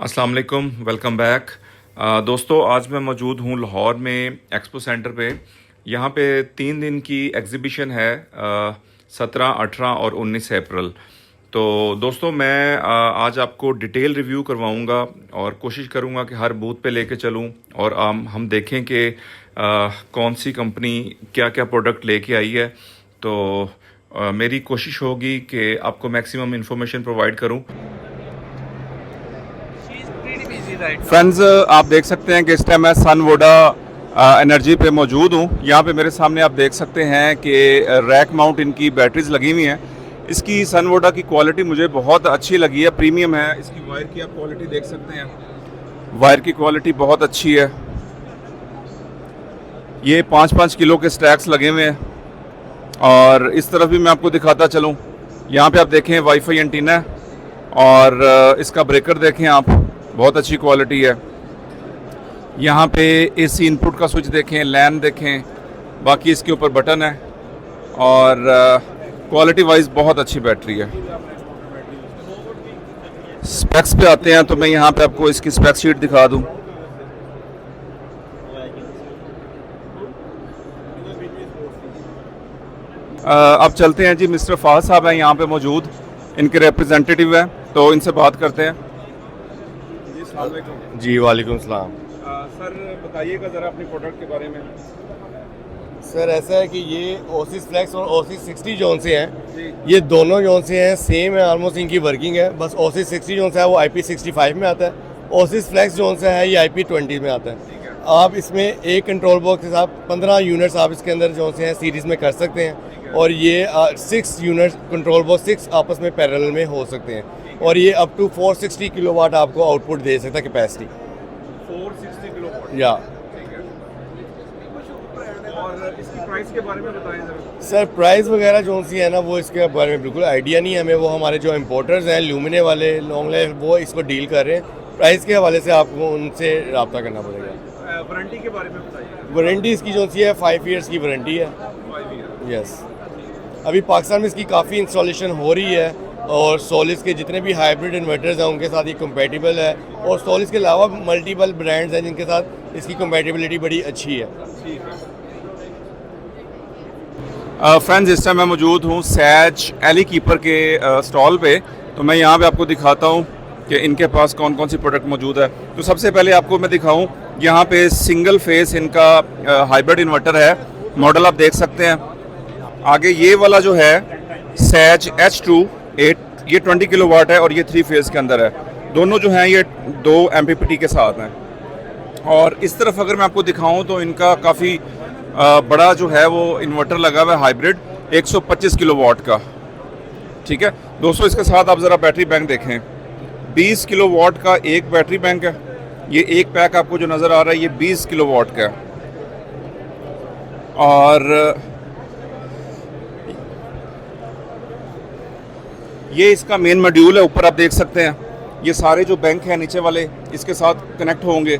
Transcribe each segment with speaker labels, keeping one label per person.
Speaker 1: अस्सलाम वालेकुम, welcome back. दोस्तों, आज मैं मौजूद हूँ लाहौर में एक्सपो सेंटर पे। यहाँ पे 3 दिन की एग्ज़िबिशन है, 17, 18 और 19 अप्रैल। तो दोस्तों, मैं आज आपको डिटेल रिव्यू करवाऊँगा और कोशिश करूँगा कि हर बूथ पे लेके चलूँ और हम देखें कि कौन सी कंपनी क्या क्या प्रोडक्ट लेके आई है। तो मेरी कोशिश होगी कि आपको मैक्सिमम इंफॉर्मेशन प्रोवाइड करूँ। फ्रेंड्स, आप देख सकते हैं कि इस टाइम मैं सन वोडा एनर्जी पे मौजूद हूँ। यहाँ पे मेरे सामने आप देख सकते हैं कि रैक माउंट इनकी बैटरीज लगी हुई हैं। इसकी सन वोडा की क्वालिटी मुझे बहुत अच्छी लगी है, प्रीमियम है। इसकी वायर की आप क्वालिटी देख सकते हैं, वायर की क्वालिटी बहुत अच्छी है। ये 5-5 किलो के स्टैक्स लगे हुए हैं। और इस तरफ भी मैं आपको दिखाता चलूँ। यहाँ पे आप देखें वाईफाई एंटीना है और इसका ब्रेकर देखें आप, बहुत अच्छी क्वालिटी है। यहाँ पे एसी इनपुट का स्विच देखें, लैन देखें, बाकी इसके ऊपर बटन है और क्वालिटी वाइज बहुत अच्छी बैटरी है। स्पेक्स पे आते हैं तो मैं यहाँ पे आपको इसकी स्पेक शीट दिखा दूँ। अब चलते हैं जी, मिस्टर फाज साहब हैं यहाँ पे मौजूद, इनके रिप्रेजेंटेटिव हैं, तो इनसे बात करते हैं।
Speaker 2: जी वालेकुम सलाम।
Speaker 1: सर, बताइएगा ज़रा अपने प्रोडक्ट के बारे में।
Speaker 2: सर ऐसा है कि ये ओसिस फ्लेक्स और ओसिस 60 जोन से हैं,
Speaker 1: जी।
Speaker 2: ये दोनों जोन से हैं, सेम है, ऑलमोस्ट इनकी वर्किंग है। बस ओसिस 60 जोन से है वो IP65 में आता है, ओसिस फ्लेक्स जोन से है ये IP20 में आता है। आप इसमें एक कंट्रोल बॉक्स के साथ 15 यूनिट्स आप इसके अंदर जो से हैं सीरीज़ में कर सकते हैं और ये 6 यूनिट कंट्रोल बॉक्स 6 आपस में पैरेलल में हो सकते हैं और ये अप टू 460 किलोवाट आपको आउटपुट दे सकता है कैपेसिटी।
Speaker 1: 460 किलोवाट
Speaker 2: या
Speaker 1: और इसकी प्राइस के बारे में बताएं जरा।
Speaker 2: सर प्राइस वगैरह जो सी है ना वो इसके बारे में बिल्कुल आइडिया नहीं है हमें। वो हमारे जो इम्पोर्टर्स हैं ल्यूमिने वाले लॉन्ग लाइफ वो इसको डील कर रहे हैं। प्राइस के हवाले से आपको उनसे रब्ता करना पड़ेगा।
Speaker 1: वारंटी के बारे में बताइए।
Speaker 2: वारंटी इसकी जो सी है 5 ईयर्स की वारंटी है।
Speaker 1: 5 ईयर।
Speaker 2: यस, अभी पाकिस्तान में इसकी काफ़ी इंस्टॉलेशन हो रही है और सोलिस के जितने भी हाइब्रिड इन्वर्टर्स हैं उनके साथ ये कंपेटिबल है और सोलिस के अलावा मल्टीपल ब्रांड्स हैं जिनके साथ इसकी कंपेटिबिलिटी बड़ी अच्छी है।
Speaker 1: फ्रेंड्स, इस टाइम मैं मौजूद हूँ सैज एली कीपर के स्टॉल पे। तो मैं यहाँ पे आपको दिखाता हूँ कि इनके पास कौन कौन सी प्रोडक्ट मौजूद है। तो सबसे पहले आपको मैं दिखाऊँ, यहाँ पे सिंगल फेस इनका हाइब्रिड इन्वर्टर है, मॉडल आप देख सकते हैं। आगे ये वाला जो है सैज H2 8, ये 20 किलोवाट है और ये 3 फेज़ के अंदर है। दोनों जो हैं ये 2 MPPT के साथ हैं। और इस तरफ अगर मैं आपको दिखाऊं तो इनका काफ़ी बड़ा जो है वो इन्वर्टर लगा हुआ है हाइब्रिड 125 किलोवाट का। ठीक है दोस्तों, इसके साथ आप ज़रा बैटरी बैंक देखें, 20 किलोवाट का एक बैटरी बैंक है। ये एक पैक आपको जो नज़र आ रहा है ये 20 किलोवाट का है। और ये इसका मेन मॉड्यूल है, ऊपर आप देख सकते हैं। ये सारे जो बैंक हैं नीचे वाले इसके साथ कनेक्ट होंगे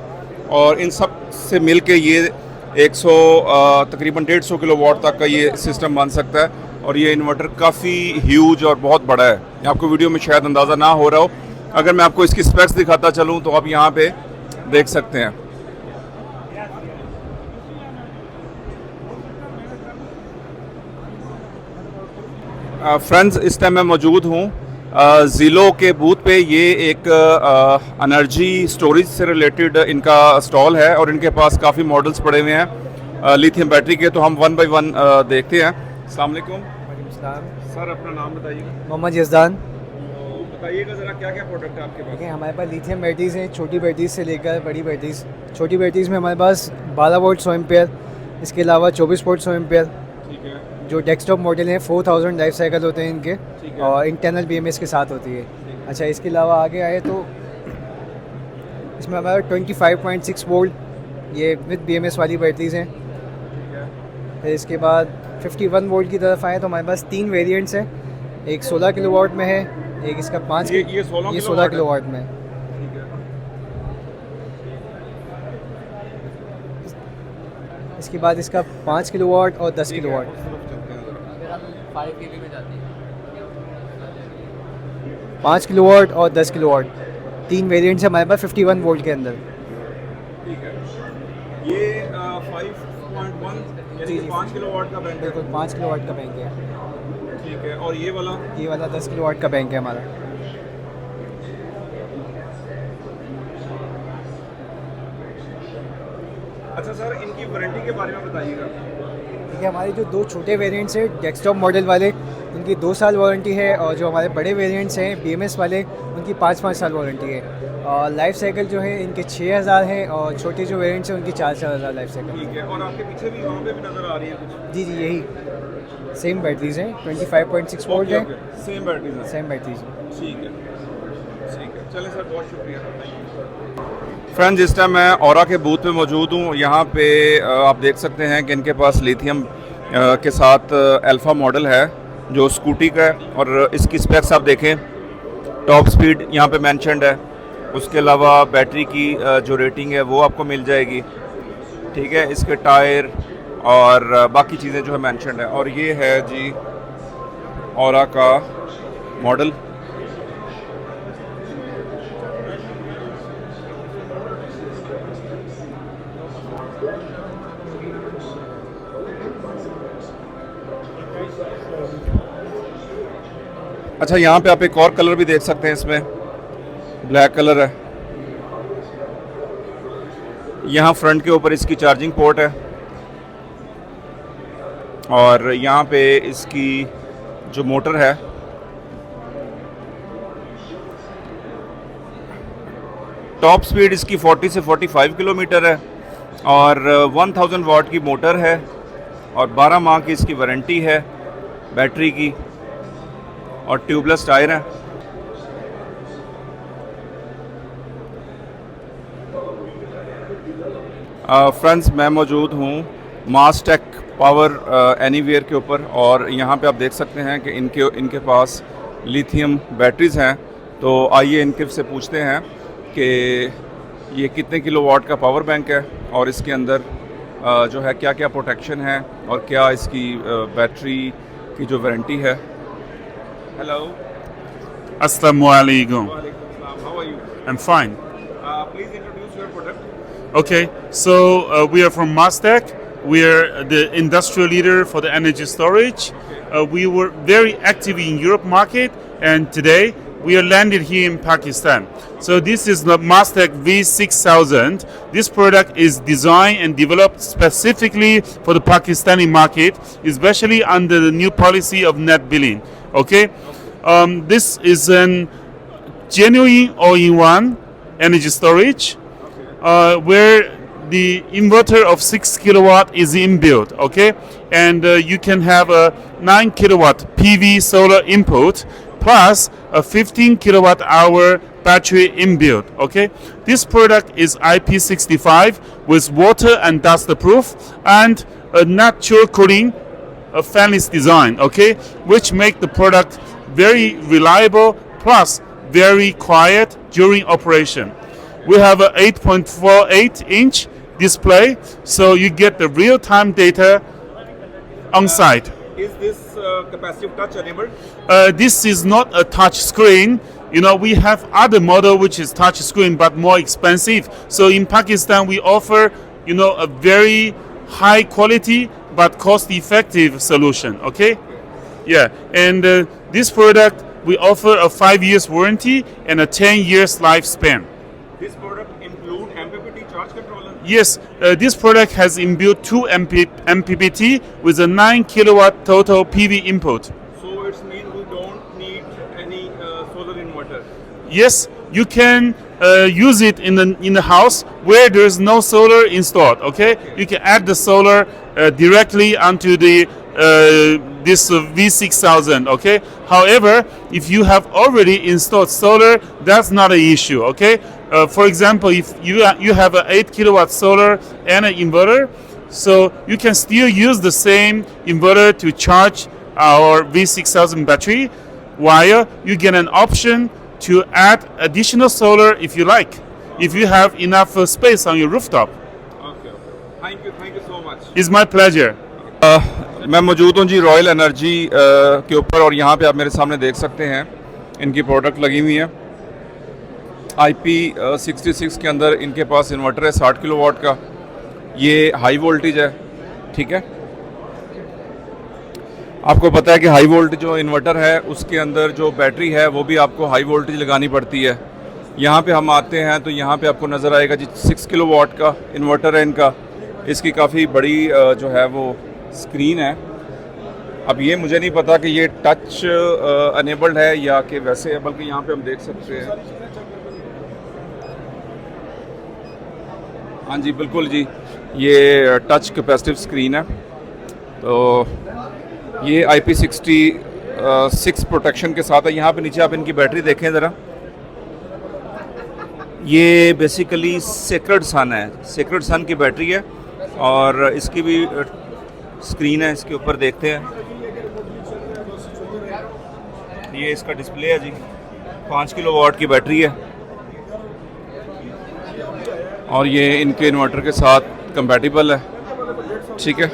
Speaker 1: और इन सब से मिल के ये तकरीबन 150 किलोवाट तक का ये सिस्टम बन सकता है। और ये इन्वर्टर काफ़ी ह्यूज और बहुत बड़ा है, आपको वीडियो में शायद अंदाज़ा ना हो रहा हो। अगर मैं आपको इसकी स्पेक्स दिखाता चलूँ तो आप यहाँ पे देख सकते हैं। फ्रेंड्स, इस टाइम मैं मौजूद हूँ ज़ीलो के बूथ पे। ये एक एनर्जी स्टोरेज से रिलेटेड इनका स्टॉल है और इनके पास काफ़ी मॉडल्स पड़े हुए हैं लिथियम बैटरी के। तो हम 1 बाय 1 देखते हैं। अस्सलाम वालेकुम सर, अपना नाम बताइएगा।
Speaker 3: मोहम्मद यज़दान।
Speaker 1: तो बताइएगा ज़रा क्या क्या प्रोडक्ट है आपके पास।
Speaker 3: देखिए, हमारे पास लिथियम बैटरीज हैं, छोटी बैटरीज से लेकर बड़ी बैटरीज। छोटी बैटरीज में हमारे पास 12 वोल्ट 100 एम्पेयर, इसके अलावा 24 वोल्ट 100 एम्पेयर।
Speaker 1: ठीक है।
Speaker 3: जो डेस्कटॉप मॉडल हैं 4000 लाइफ साइकिल होते हैं इनके
Speaker 1: ठीक है।
Speaker 3: और इंटरनल BMS के साथ होती है। अच्छा, इसके अलावा आगे आए तो इसमें हमारा 25.6 वोल्ट ये विद BMS वाली बैटरीज हैं। फिर इसके बाद 51 वोल्ट की तरफ आए तो हमारे पास 3 वेरिएंट्स हैं। एक 16 किलोवाट में है, एक इसका 5
Speaker 1: ये
Speaker 3: 16 किलोवाट में है।
Speaker 1: ठीक है।
Speaker 3: इसके बाद इसका 5 किलोवाट और 10 किलोवाट। 5 किलोवाट और 10 किलोवाट 3 वेरिएंट्स है हमारे पास 51 वोल्ट के अंदर।
Speaker 1: ठीक है, ये 5.1 यानी कि 5 किलोवाट का बैंक है।
Speaker 3: बिल्कुल 5 किलोवाट का बैंक है।
Speaker 1: ठीक है, और ये वाला
Speaker 3: ये वाला 10 किलोवाट का बैंक है हमारा।
Speaker 1: अच्छा सर, इनकी वारंटी के बारे में बताइएगा।
Speaker 3: देखिए हमारे जो 2 छोटे वेरिएंट्स हैं डेस्कटॉप मॉडल वाले, उनकी 2 साल वारंटी है, और जो हमारे बड़े वेरिएंट्स हैं BMS वाले, उनकी 5-5 साल वारंटी है। और लाइफ साइकिल जो है इनके 6000 है, और छोटे जो वेरिएंट्स हैं उनकी 4-4 हज़ार लाइफ साइकिल।
Speaker 1: ठीक है, और आपके पीछे भी वहाँ पे भी नज़र आ रही है कुछ?
Speaker 3: जी यही सेम बैटरीज हैं, 25.6 वोल्ट है,
Speaker 1: सेम बैटरीज हैं।
Speaker 3: सेम बैटरीज हैं।
Speaker 1: ठीक है, चलें सर, बहुत शुक्रिया। फ्रेंड्स, इस टाइम मैं औरा के बूथ पे मौजूद हूँ। यहाँ पे आप देख सकते हैं कि इनके पास लिथियम के साथ अल्फ़ा मॉडल है जो स्कूटी का है, और इसकी स्पेक्स आप देखें, टॉप स्पीड यहाँ पे मेंशन्ड है। उसके अलावा बैटरी की जो रेटिंग है वो आपको मिल जाएगी। ठीक है, इसके टायर और बाकी चीज़ें जो है मेंशन्ड है। और ये है जी औरा का मॉडल। अच्छा, यहाँ पे आप एक और कलर भी देख सकते हैं, इसमें ब्लैक कलर है। यहाँ फ्रंट के ऊपर इसकी चार्जिंग पोर्ट है, और यहाँ पे इसकी जो मोटर है टॉप स्पीड इसकी 40 से 45 किलोमीटर है, और 1000 वाट की मोटर है, और 12 माह की इसकी वारंटी है बैटरी की, और ट्यूबलेस टायर है। फ्रेंड्स, मैं मौजूद हूँ मासटेक पावर एनीवेयर के ऊपर, और यहाँ पे आप देख सकते हैं कि इनके पास लिथियम बैटरीज़ हैं। तो आइए इनके से पूछते हैं कि ये कितने किलोवाट का पावर बैंक है, और इसके अंदर जो है क्या क्या प्रोटेक्शन है, और क्या इसकी बैटरी की जो वारंटी है। Hello,
Speaker 4: Assalamu alaikum.
Speaker 1: How are you?
Speaker 4: I'm fine.
Speaker 1: Please introduce your product.
Speaker 4: Okay, so we are from Mastech. We are the industrial leader for the energy storage. We were very active in Europe market, and today we are landed here in Pakistan. So this is the Mastech V6000. This product is designed and developed specifically for the Pakistani market, especially under the new policy of net billing. Okay, this is an genuine all-in-one energy storage, where the inverter of 6 kilowatt is inbuilt. Okay, and you can have a 9 kilowatt PV solar input plus a 15 kilowatt hour battery inbuilt. Okay, this product is IP65 with water and dust proof and a natural cooling, a fanless design. Okay, which make the product very reliable plus very quiet during operation. We have a 8.48 inch display, so you get the real-time data on site.
Speaker 1: Is this capacitive touch enabled?
Speaker 4: This is not a touch screen. You know, we have other model which is touch screen but more expensive. So in Pakistan, we offer, you know, a very high quality but cost-effective solution. Okay, yeah, and this product we offer a 5 years warranty and a 10 years lifespan.
Speaker 1: This product include MPPT charge controller?
Speaker 4: Yes, this product has inbuilt 2 MPPT with a 9 kilowatt total PV input.
Speaker 1: So it's mean we don't need any solar inverter.
Speaker 4: Yes, you can use it in the house where there is no solar installed. Okay, you can add the solar directly onto the this V6000. Okay, however, if you have already installed solar, that's not an issue. Okay, for example, if you have an 8 kilowatt solar and an inverter, so you can still use the same inverter to charge our V6000 battery, while you get an option to add additional solar if you like, if you have enough space on your rooftop.
Speaker 1: Okay. Thank you so much.
Speaker 4: It's my pleasure.
Speaker 1: मैं मौजूद हूँ जी royal energy के ऊपर, और यहाँ पे आप मेरे सामने देख सकते हैं इनकी प्रोडक्ट लगी हुई है। IP66 के अंदर इनके पास इन्वर्टर है 60 किलोवाट का। ये हाई वोल्टेज है, ठीक है। आपको पता है कि हाई वोल्टेज जो इन्वर्टर है उसके अंदर जो बैटरी है वो भी आपको हाई वोल्टेज लगानी पड़ती है। यहाँ पे हम आते हैं तो यहाँ पे आपको नज़र आएगा जी 6 किलोवाट का इन्वर्टर है इनका। इसकी काफ़ी बड़ी जो है वो स्क्रीन है। अब ये मुझे नहीं पता कि ये टच अनेबल्ड है या कि वैसे है, बल्कि यहाँ पे हम देख सकते हैं। हाँ जी बिल्कुल जी, ये टच कैपेसिटिव स्क्रीन है। तो ये IP66 प्रोटेक्शन के साथ है। यहाँ पे नीचे आप इनकी बैटरी देखें ज़रा। ये बेसिकली सेक्रेड सन है, सेक्रेड सन की बैटरी है और इसकी भी स्क्रीन है। इसके ऊपर देखते हैं, ये इसका डिस्प्ले है जी। 5 किलोवाट की बैटरी है और ये इनके इन्वर्टर के साथ कंपैटिबल है, ठीक है।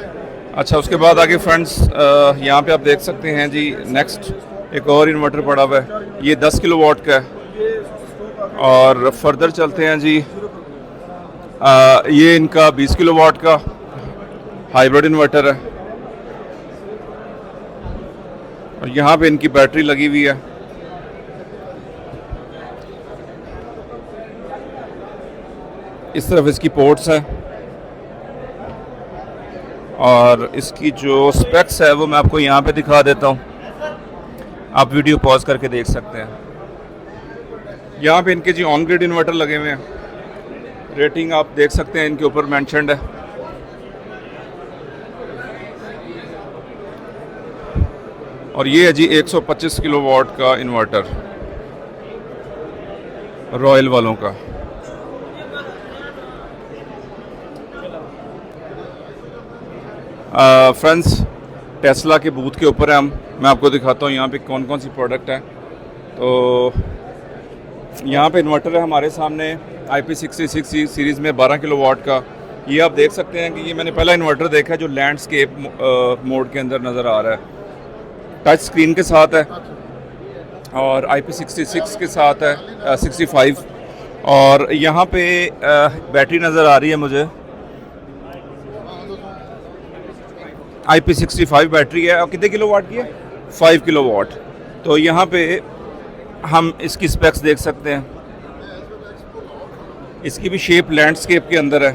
Speaker 1: अच्छा, उसके बाद आगे फ्रेंड्स यहाँ पे आप देख सकते हैं जी नेक्स्ट एक और इन्वर्टर पड़ा हुआ है। ये 10 किलोवाट का है। और फर्दर चलते हैं जी, ये इनका 20 किलोवाट का हाइब्रिड इन्वर्टर है और यहाँ पे इनकी बैटरी लगी हुई है। इस तरफ इसकी पोर्ट्स हैं और इसकी जो स्पेक्स है वो मैं आपको यहाँ पे दिखा देता हूँ। आप वीडियो पॉज करके देख सकते हैं। यहाँ पे इनके जी ऑन ग्रिड इन्वर्टर लगे हुए हैं। रेटिंग आप देख सकते हैं इनके ऊपर मेंशन्ड है। और ये है जी 125 किलोवाट का इन्वर्टर रॉयल वालों का। फ्रेंड्स टेस्ला के बूथ के ऊपर है हम। मैं आपको दिखाता हूँ यहाँ पे कौन कौन सी प्रोडक्ट है। तो यहाँ पे इन्वर्टर है हमारे सामने IP66 सीरीज़ में 12 किलोवाट का। ये आप देख सकते हैं कि ये मैंने पहला इन्वर्टर देखा है जो लैंडस्केप मोड के अंदर नज़र आ रहा है। टच स्क्रीन के साथ है और IP66 के साथ है 65। और यहाँ पे बैटरी नज़र आ रही है मुझे, IP65 बैटरी है। और कितने किलोवाट की है? 5 किलोवाट। तो यहाँ पे हम इसकी स्पेक्स देख सकते हैं। इसकी भी शेप लैंडस्केप के अंदर है,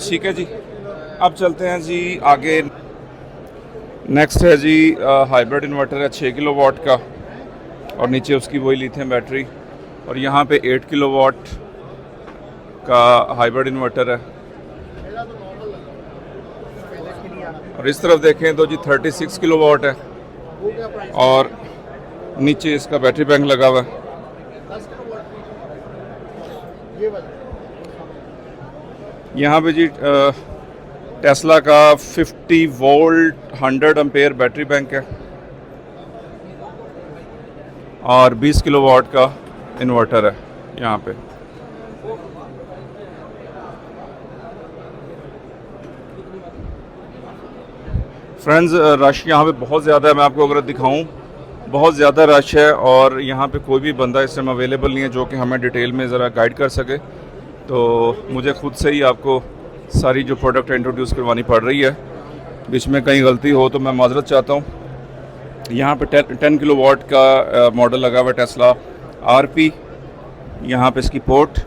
Speaker 1: ठीक है जी। अब चलते हैं जी आगे। नेक्स्ट है जी हाइब्रिड इन्वर्टर है 6 किलोवाट का और नीचे उसकी वही लिथियम बैटरी। और यहाँ पे 8 किलोवाट का हाइब्रिड इन्वर्टर है। और इस तरफ देखें तो जी 36 किलोवाट है और नीचे इसका बैटरी बैंक लगा हुआ है। यहाँ पे जी टेस्ला का 50 वोल्ट 100 एम्पेयर बैटरी बैंक है और 20 किलोवाट का इन्वर्टर है यहाँ पे। फ्रेंड्स रश यहाँ पे बहुत ज़्यादा है। मैं आपको अगर दिखाऊं, बहुत ज़्यादा रश है और यहाँ पे कोई भी बंदा इस टाइम अवेलेबल नहीं है जो कि हमें डिटेल में ज़रा गाइड कर सके। तो मुझे खुद से ही आपको सारी जो प्रोडक्ट इंट्रोड्यूस करवानी पड़ रही है। बीच में कहीं गलती हो तो मैं माजरत चाहता हूँ। यहाँ पे 10 किलोवाट का मॉडल लगा हुआ है टेस्ला RP। यहाँ पे इसकी पोर्ट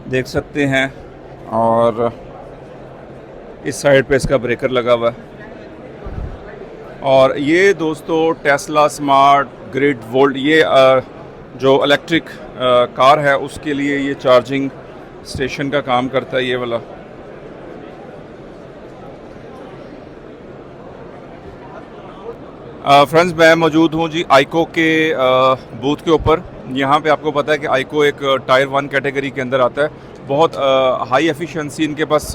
Speaker 1: देख सकते हैं और इस साइड पे इसका ब्रेकर लगा हुआ है। और ये दोस्तों टेस्ला स्मार्ट ग्रिड वोल्ट, ये जो इलेक्ट्रिक कार है उसके लिए ये चार्जिंग स्टेशन का काम करता है, ये वाला। फ्रेंड्स मैं मौजूद हूँ जी आइको के बूथ के ऊपर। यहाँ पे आपको पता है कि आइको एक टायर 1 कैटेगरी के अंदर आता है। बहुत हाई एफिशिएंसी इनके पास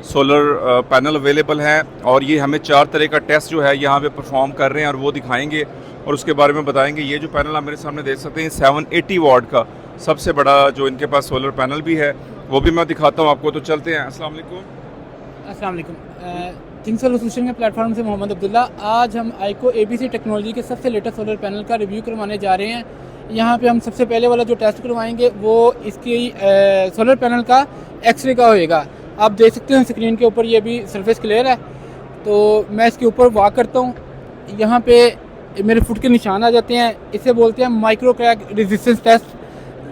Speaker 1: सोलर पैनल अवेलेबल हैं और ये हमें 4 तरह का टेस्ट जो है यहाँ पे परफॉर्म कर रहे हैं और वो दिखाएंगे और उसके बारे में बताएंगे। ये जो पैनल आप मेरे सामने देख सकते हैं 780 वाट का सबसे बड़ा जो इनके पास सोलर पैनल भी है, वो भी मैं दिखाता हूँ आपको। तो चलते हैं। अस्सलाम वालेकुम।
Speaker 5: थिंक सोलर सोल्यूशन के प्लेटफॉर्म से मोहम्मद अब्दुल्ला। आज हम आइको ABC टेक्नोलॉजी के सबसे लेटेस्ट सोलर पैनल का रिव्यू करवाने जा रहे हैं। यहाँ पे हम सबसे पहले वाला जो टेस्ट करवाएंगे वो इसकी सोलर पैनल का एक्सरे का होएगा। आप देख सकते हैं स्क्रीन के ऊपर ये भी सरफेस क्लियर है। तो मैं इसके ऊपर वॉक करता हूँ, यहाँ पे मेरे फुट के निशान आ जाते हैं। इसे बोलते हैं माइक्रो क्रैक रेजिस्टेंस टेस्ट।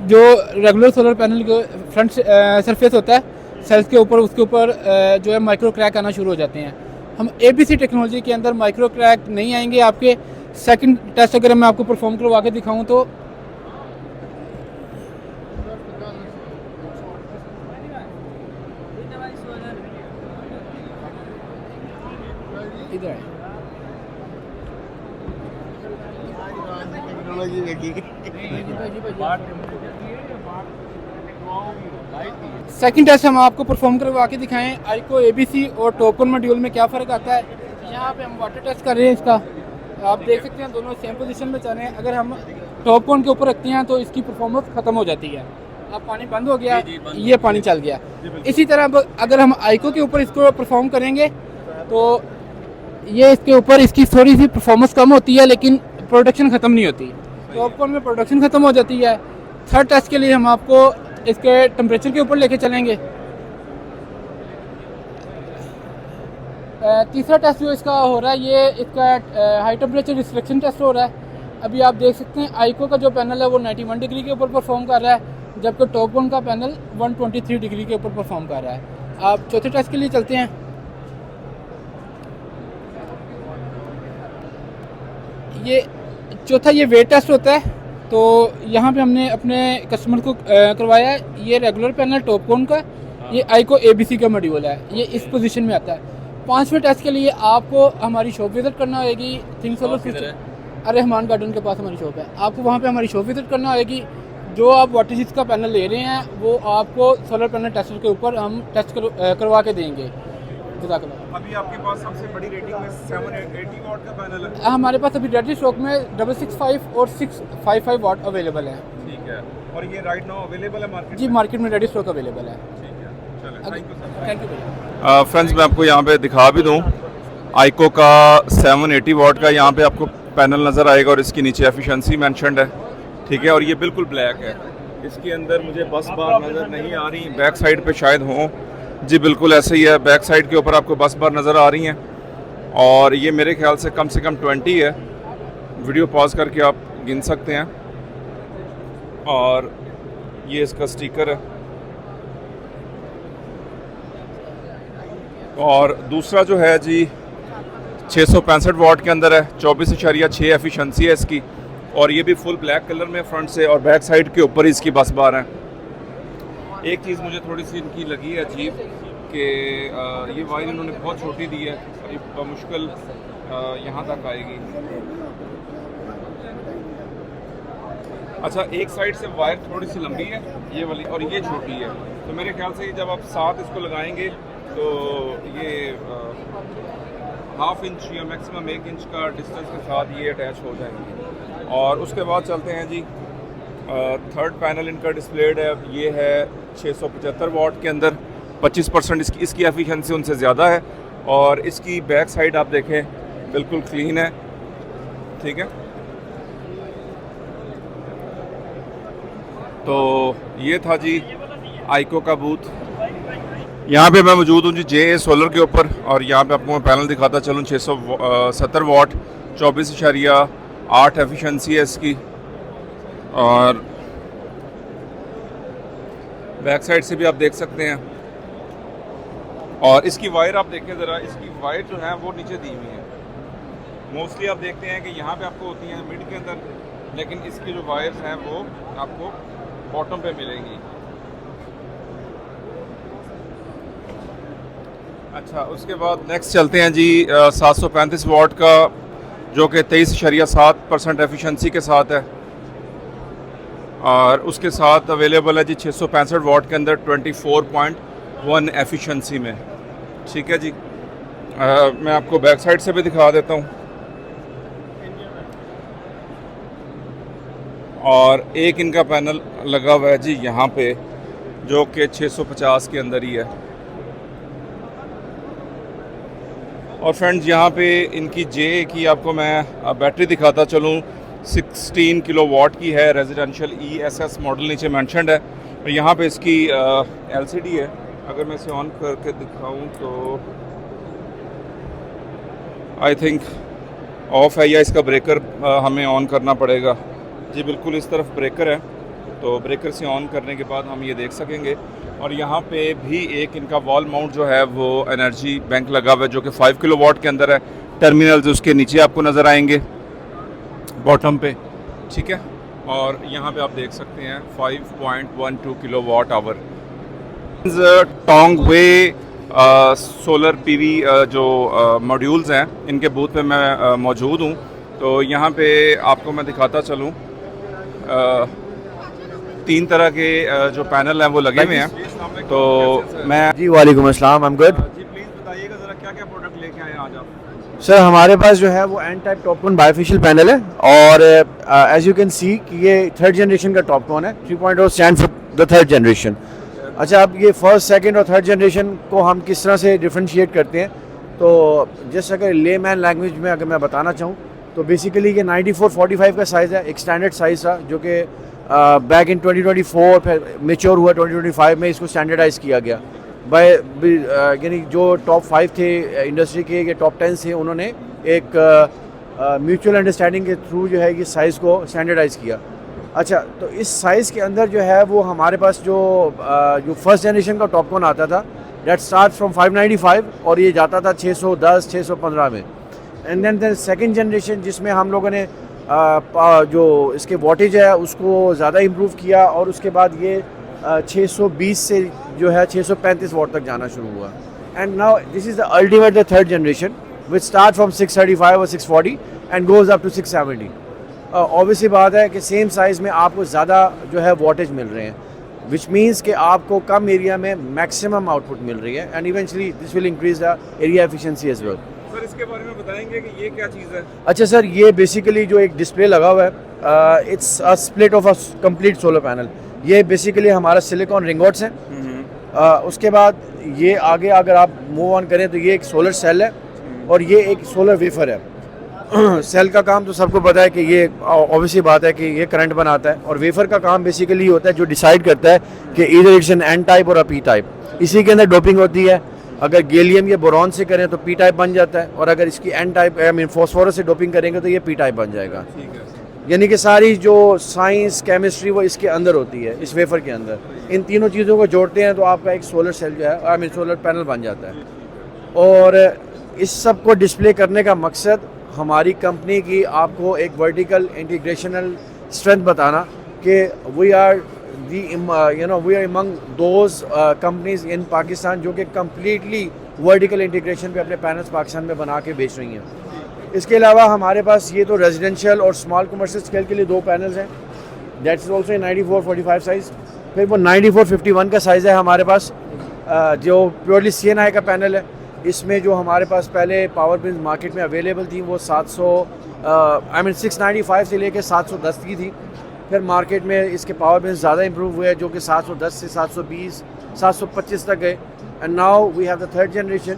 Speaker 5: जो रेगुलर सोलर पैनल के फ्रंट सरफेस होता है सेल्स के ऊपर, उसके ऊपर जो है माइक्रो क्रैक आना शुरू हो जाते हैं। हम ABC टेक्नोलॉजी के अंदर माइक्रो क्रैक नहीं आएंगे आपके। सेकंड टेस्ट अगर मैं आपको परफॉर्म करवा के दिखाऊं तो इधर है। सेकंड टेस्ट हम आपको परफॉर्म करवा के दिखाएं आइको ABC और टॉपकॉन मॉड्यूल में क्या फ़र्क आता है। यहाँ पे हम वाटर टेस्ट कर रहे हैं इसका। आप देख सकते हैं दोनों सेम पोजीशन में चल रहे हैं। अगर हम टॉपकॉन के ऊपर रखते हैं तो इसकी परफॉर्मेंस ख़त्म हो जाती है। अब पानी बंद हो गया, ये पानी चल गया। इसी तरह अगर हम आइको के ऊपर इसको परफॉर्म करेंगे तो ये इसके ऊपर इसकी थोड़ी सी परफॉर्मेंस कम होती है लेकिन प्रोडक्शन ख़त्म नहीं होती। टॉपकॉन में प्रोडक्शन ख़त्म हो जाती है। थर्ड टेस्ट के लिए हम आपको इसके टेम्परेचर के ऊपर लेके चलेंगे। तीसरा टेस्ट जो इसका हो रहा है ये इसका हाई टेम्परेचर रिस्ट्रिक्शन टेस्ट हो रहा है। अभी आप देख सकते हैं आइको का जो पैनल है वो 91 डिग्री के ऊपर परफॉर्म कर रहा है, जबकि टॉपकॉन का पैनल 123 डिग्री के ऊपर परफॉर्म कर रहा है। आप चौथे टेस्ट के लिए चलते हैं। ये चौथा ये वेट टेस्ट होता है। तो यहाँ पे हमने अपने कस्टमर को करवाया है। ये रेगुलर पैनल टॉपकॉन का, ये आइको ABC का मॉड्यूल है, ये इस पोजीशन में आता है। पांचवें टेस्ट के लिए आपको हमारी शॉप विजिट करना होगी। Think solar system Rahman garden के पास हमारी शॉप है। आपको वहाँ पे हमारी शॉप विजिट करना होगी। जो आप वाटर हीट का पैनल ले रहे हैं वो आपको सोलर पैनल टेस्टर के ऊपर हम टेस्ट करवा के देंगे।
Speaker 1: अभी आपके पास सबसे बड़ी रेटिंग में 780 वाट का पैनल है।
Speaker 5: हमारे पास अभी रेडी स्टॉक में 665 और 655 वाट अवेलेबल है।
Speaker 1: ठीक है, और ये राइट नाउ अवेलेबल है मार्केट
Speaker 5: जी, मार्केट में रेडी स्टॉक अवेलेबल है।
Speaker 1: ठीक है, चलो thank you sir.
Speaker 5: Thank you भैया।
Speaker 1: फ्रेंड्स मैं आपको यहाँ पे दिखा भी दूँ, आइको का 780 वाट का यहाँ पे आपको पैनल नज़र आएगा और इसकी नीचे एफिशिएंसी मेंशन्ड है। ठीक है, और ये बिल्कुल ब्लैक है। इसके अंदर मुझे बस बार नज़र नहीं आ रही, बैक साइड पे शायद हों। जी बिल्कुल ऐसे ही है, बैक साइड के ऊपर आपको बस बार नज़र आ रही हैं और ये मेरे ख्याल से कम 20 है। वीडियो पॉज करके आप गिन सकते हैं। और ये इसका स्टिकर है। और दूसरा जो है जी 665 वाट के अंदर है, 24.6 एफिशिएंसी है इसकी। और ये भी फुल ब्लैक कलर में फ्रंट से और बैक साइड के ऊपर ही इसकी बस बार है। एक चीज़ मुझे थोड़ी सी इनकी लगी है अजीब कि ये वायर इन्होंने बहुत छोटी दी है, ये मुश्किल यहाँ तक आएगी। अच्छा, एक साइड से वायर थोड़ी सी लंबी है ये वाली और ये छोटी है, तो मेरे ख्याल से जब आप साथ इसको लगाएंगे तो ये 1/2 इंच या मैक्सिमम 1 इंच का डिस्टेंस के साथ ये अटैच हो जाएंगे। और उसके बाद चलते हैं जी, थर्ड पैनल इनका डिस्प्लेड है। ये है 675 वाट के अंदर, 25% इसकी एफिशिएंसी उनसे ज़्यादा है। और इसकी बैक साइड आप देखें बिल्कुल क्लीन है। ठीक है, तो ये था जी आइको का बूथ। यहाँ पे मैं मौजूद हूँ जी JA सोलर के ऊपर और यहाँ पे आपको मैं पैनल दिखाता चलूँ। 670 वाट, 24.8 एफिशिएंसी है इसकी। और बैक साइड से भी आप देख सकते हैं। और इसकी वायर आप देखें ज़रा, इसकी वायर जो है वो नीचे दी हुई है। मोस्टली आप देखते हैं कि यहाँ पे आपको होती हैं मिड के अंदर, लेकिन इसकी जो वायर्स हैं वो आपको बॉटम पे मिलेंगी। अच्छा, उसके बाद नेक्स्ट चलते हैं जी 735 वाट का, जो कि 23.7% एफिशिएंसी के साथ है। और उसके साथ अवेलेबल है जी 665 वाट के अंदर 24.1 एफिशिएंसी में। ठीक है जी, मैं आपको बैक साइड से भी दिखा देता हूँ। और एक इनका पैनल लगा हुआ है जी यहाँ पे, जो कि 650 के अंदर ही है। और फ्रेंड्स यहाँ पे इनकी JA की आपको मैं बैटरी दिखाता चलूँ। 16 किलोवाट की है, रेजिडेंशियल ESS मॉडल नीचे मेंशन्ड है। और यहाँ पे इसकी LCD है। अगर मैं इसे ऑन करके दिखाऊं तो आई थिंक ऑफ है, या इसका ब्रेकर हमें ऑन करना पड़ेगा। जी बिल्कुल, इस तरफ ब्रेकर है, तो ब्रेकर से ऑन करने के बाद हम ये देख सकेंगे। और यहाँ पे भी एक इनका वॉल माउंट जो है वो एनर्जी बैंक लगा हुआ है, जो कि 5 किलोवाट के अंदर है। टर्मिनल्स उसके नीचे आपको नज़र आएंगे बॉटम पे, ठीक है। और यहाँ पे आप देख सकते हैं 5.12 किलोवाट आवर। टोंगवे सोलर PV जो मॉड्यूल्स हैं, इनके बूथ पे मैं मौजूद हूँ। तो यहाँ पे आपको मैं दिखाता चलूँ, 3 तरह के जो पैनल हैं वो लगे हुए हैं। तो मैं
Speaker 6: जी वालेकुम अस्सलाम, आई एम गुड।
Speaker 1: जी प्लीज़ बताइएगा ज़रा क्या क्या प्रोडक्ट लेके आए आज आप।
Speaker 6: सर हमारे पास जो है वो N type TOPCon bifacial panel है, और एज यू कैन सी कि ये 3rd जनरेशन का टॉपकॉन है। 3.0 stand for the 3rd generation. अच्छा, अब ये 1st, 2nd और 3rd जनरेशन को हम किस तरह से डिफ्रेंशिएट करते हैं, तो जैसे अगर लेमैन लैंग्वेज में अगर मैं बताना चाहूँ तो बेसिकली ये 94-45 का साइज़ है, एक स्टैंडर्ड साइज़ था जो कि बैक इन 2024 फिर मेच्योर हुआ 2025 में, इसको स्टैंडर्डाइज किया गया बाय यानी जो टॉप 5 थे इंडस्ट्री के, ये टॉप 10 थे, उन्होंने एक म्यूचुअल अंडरस्टैंडिंग के थ्रू जो है ये साइज़ को स्टैंडर्डाइज किया। अच्छा, तो इस साइज़ के अंदर जो है वो हमारे पास जो 1st जनरेशन का टॉपकॉन आता था, दैट स्टार्ट फ्रॉम 595 और ये जाता था 610, 615 में। And then the 2nd generation जिसमें हम लोगों ने जो इसके वॉटेज है उसको ज़्यादा इम्प्रूव किया, और उसके बाद ये 620 से जो है 635 वाट तक जाना शुरू हुआ। And now this is the ultimate the 3rd generation which start from 635 और 640 and goes up to 670। Obviously बात है कि सेम साइज़ में आपको ज़्यादा जो है वॉटेज मिल रहे हैं, विच मीन्स कि आपको कम एरिया में मैक्सिमम आउटपुट मिल रही है, and eventually this will increase the area efficiency as well.
Speaker 1: Sir इसके बारे में बताएंगे कि ये क्या चीज़ है।
Speaker 6: अच्छा सर, ये बेसिकली जो एक डिस्प्ले लगा हुआ है, it's a split of a complete solar panel. ये बेसिकली हमारा सिलिकॉन रिंगोट्स हैं। उसके बाद ये आगे अगर आप मूव ऑन करें तो ये एक सोलर सेल है, और ये एक सोलर वेफर है। सेल का काम तो सबको पता है कि ये ऑब्वियसली बात है कि ये करंट बनाता है, और वेफर का काम बेसिकली होता है जो डिसाइड करता है कि इधर इट्स एन एन टाइप और अ पी टाइप। इसी के अंदर डोपिंग होती है। अगर गैलियम या बोरॉन से करें तो पी टाइप बन जाता है, और अगर इसकी N type I mean phosphorus से डोपिंग करेंगे तो ये पी टाइप बन जाएगा। यानी कि सारी जो साइंस केमिस्ट्री वो इसके अंदर होती है, इस वेफर के अंदर। इन तीनों चीज़ों को जोड़ते हैं तो आपका एक सोलर सेल जो है आई मीन सोलर पैनल बन जाता है। और इस सब को डिस्प्ले करने का मकसद हमारी कंपनी की आपको एक वर्टिकल इंटीग्रेशनल स्ट्रेंथ बताना कि we are we are among those companies in Pakistan जो कि completely vertical integration पे अपने पैनल्स पाकिस्तान में बना के बेच रही हैं। इसके अलावा हमारे पास ये तो रेजिडेंशियल और स्मॉल कमर्शियल स्केल के लिए 2 पैनल्स हैं, दैट्स ऑल्सो 94-45 साइज़। फिर वो 94-51 का साइज़ है हमारे पास, जो प्योरली CNI का पैनल है। इसमें जो हमारे पास पहले पावर पिन मार्केट में अवेलेबल थी वो 695 से लेके 710 की थी। फिर मार्केट में इसके पावर पिन ज़्यादा इंप्रूव हुए जो कि 710 से 720, 725 तक गए। And now we have the 3rd generation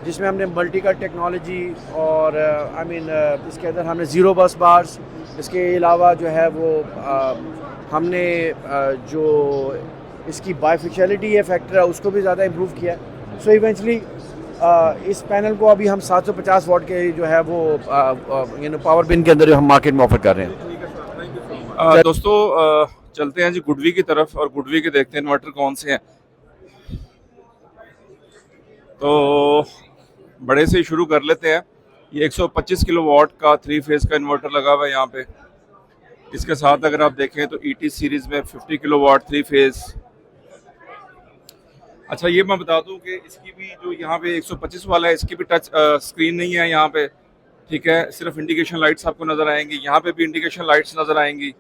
Speaker 6: जिसमें हमने मल्टी कट टेक्नोलॉजी और इसके अंदर हमने ज़ीरो बस बार्स, इसके अलावा जो है वो हमने जो इसकी बाइफिशियलिटी है फैक्टर है उसको भी ज़्यादा इम्प्रूव किया। सो इवेंचुअली इस पैनल को अभी हम 750 वाट के जो है वो पावर पिन के अंदर हम मार्केट में ऑफर कर रहे हैं।
Speaker 1: दोस्तों चलते हैं जी गुडवी की तरफ, और गुडवी के देखते हैं इन्वर्टर कौन से हैं। तो बड़े से शुरू कर लेते हैं। ये 125 किलोवाट का 3 फेज़ का इन्वर्टर लगा हुआ है यहाँ पे। इसके साथ अगर आप देखें तो ET सीरीज़ में 50 किलोवाट 3 फेज़। अच्छा, ये मैं बता दूं कि इसकी भी जो यहाँ पे 125 वाला है, इसकी भी टच स्क्रीन नहीं है यहाँ पे, ठीक है। सिर्फ इंडिकेशन लाइट्स आपको नज़र आएंगी, यहाँ पे भी इंडिकेशन लाइट्स नज़र आएंगी।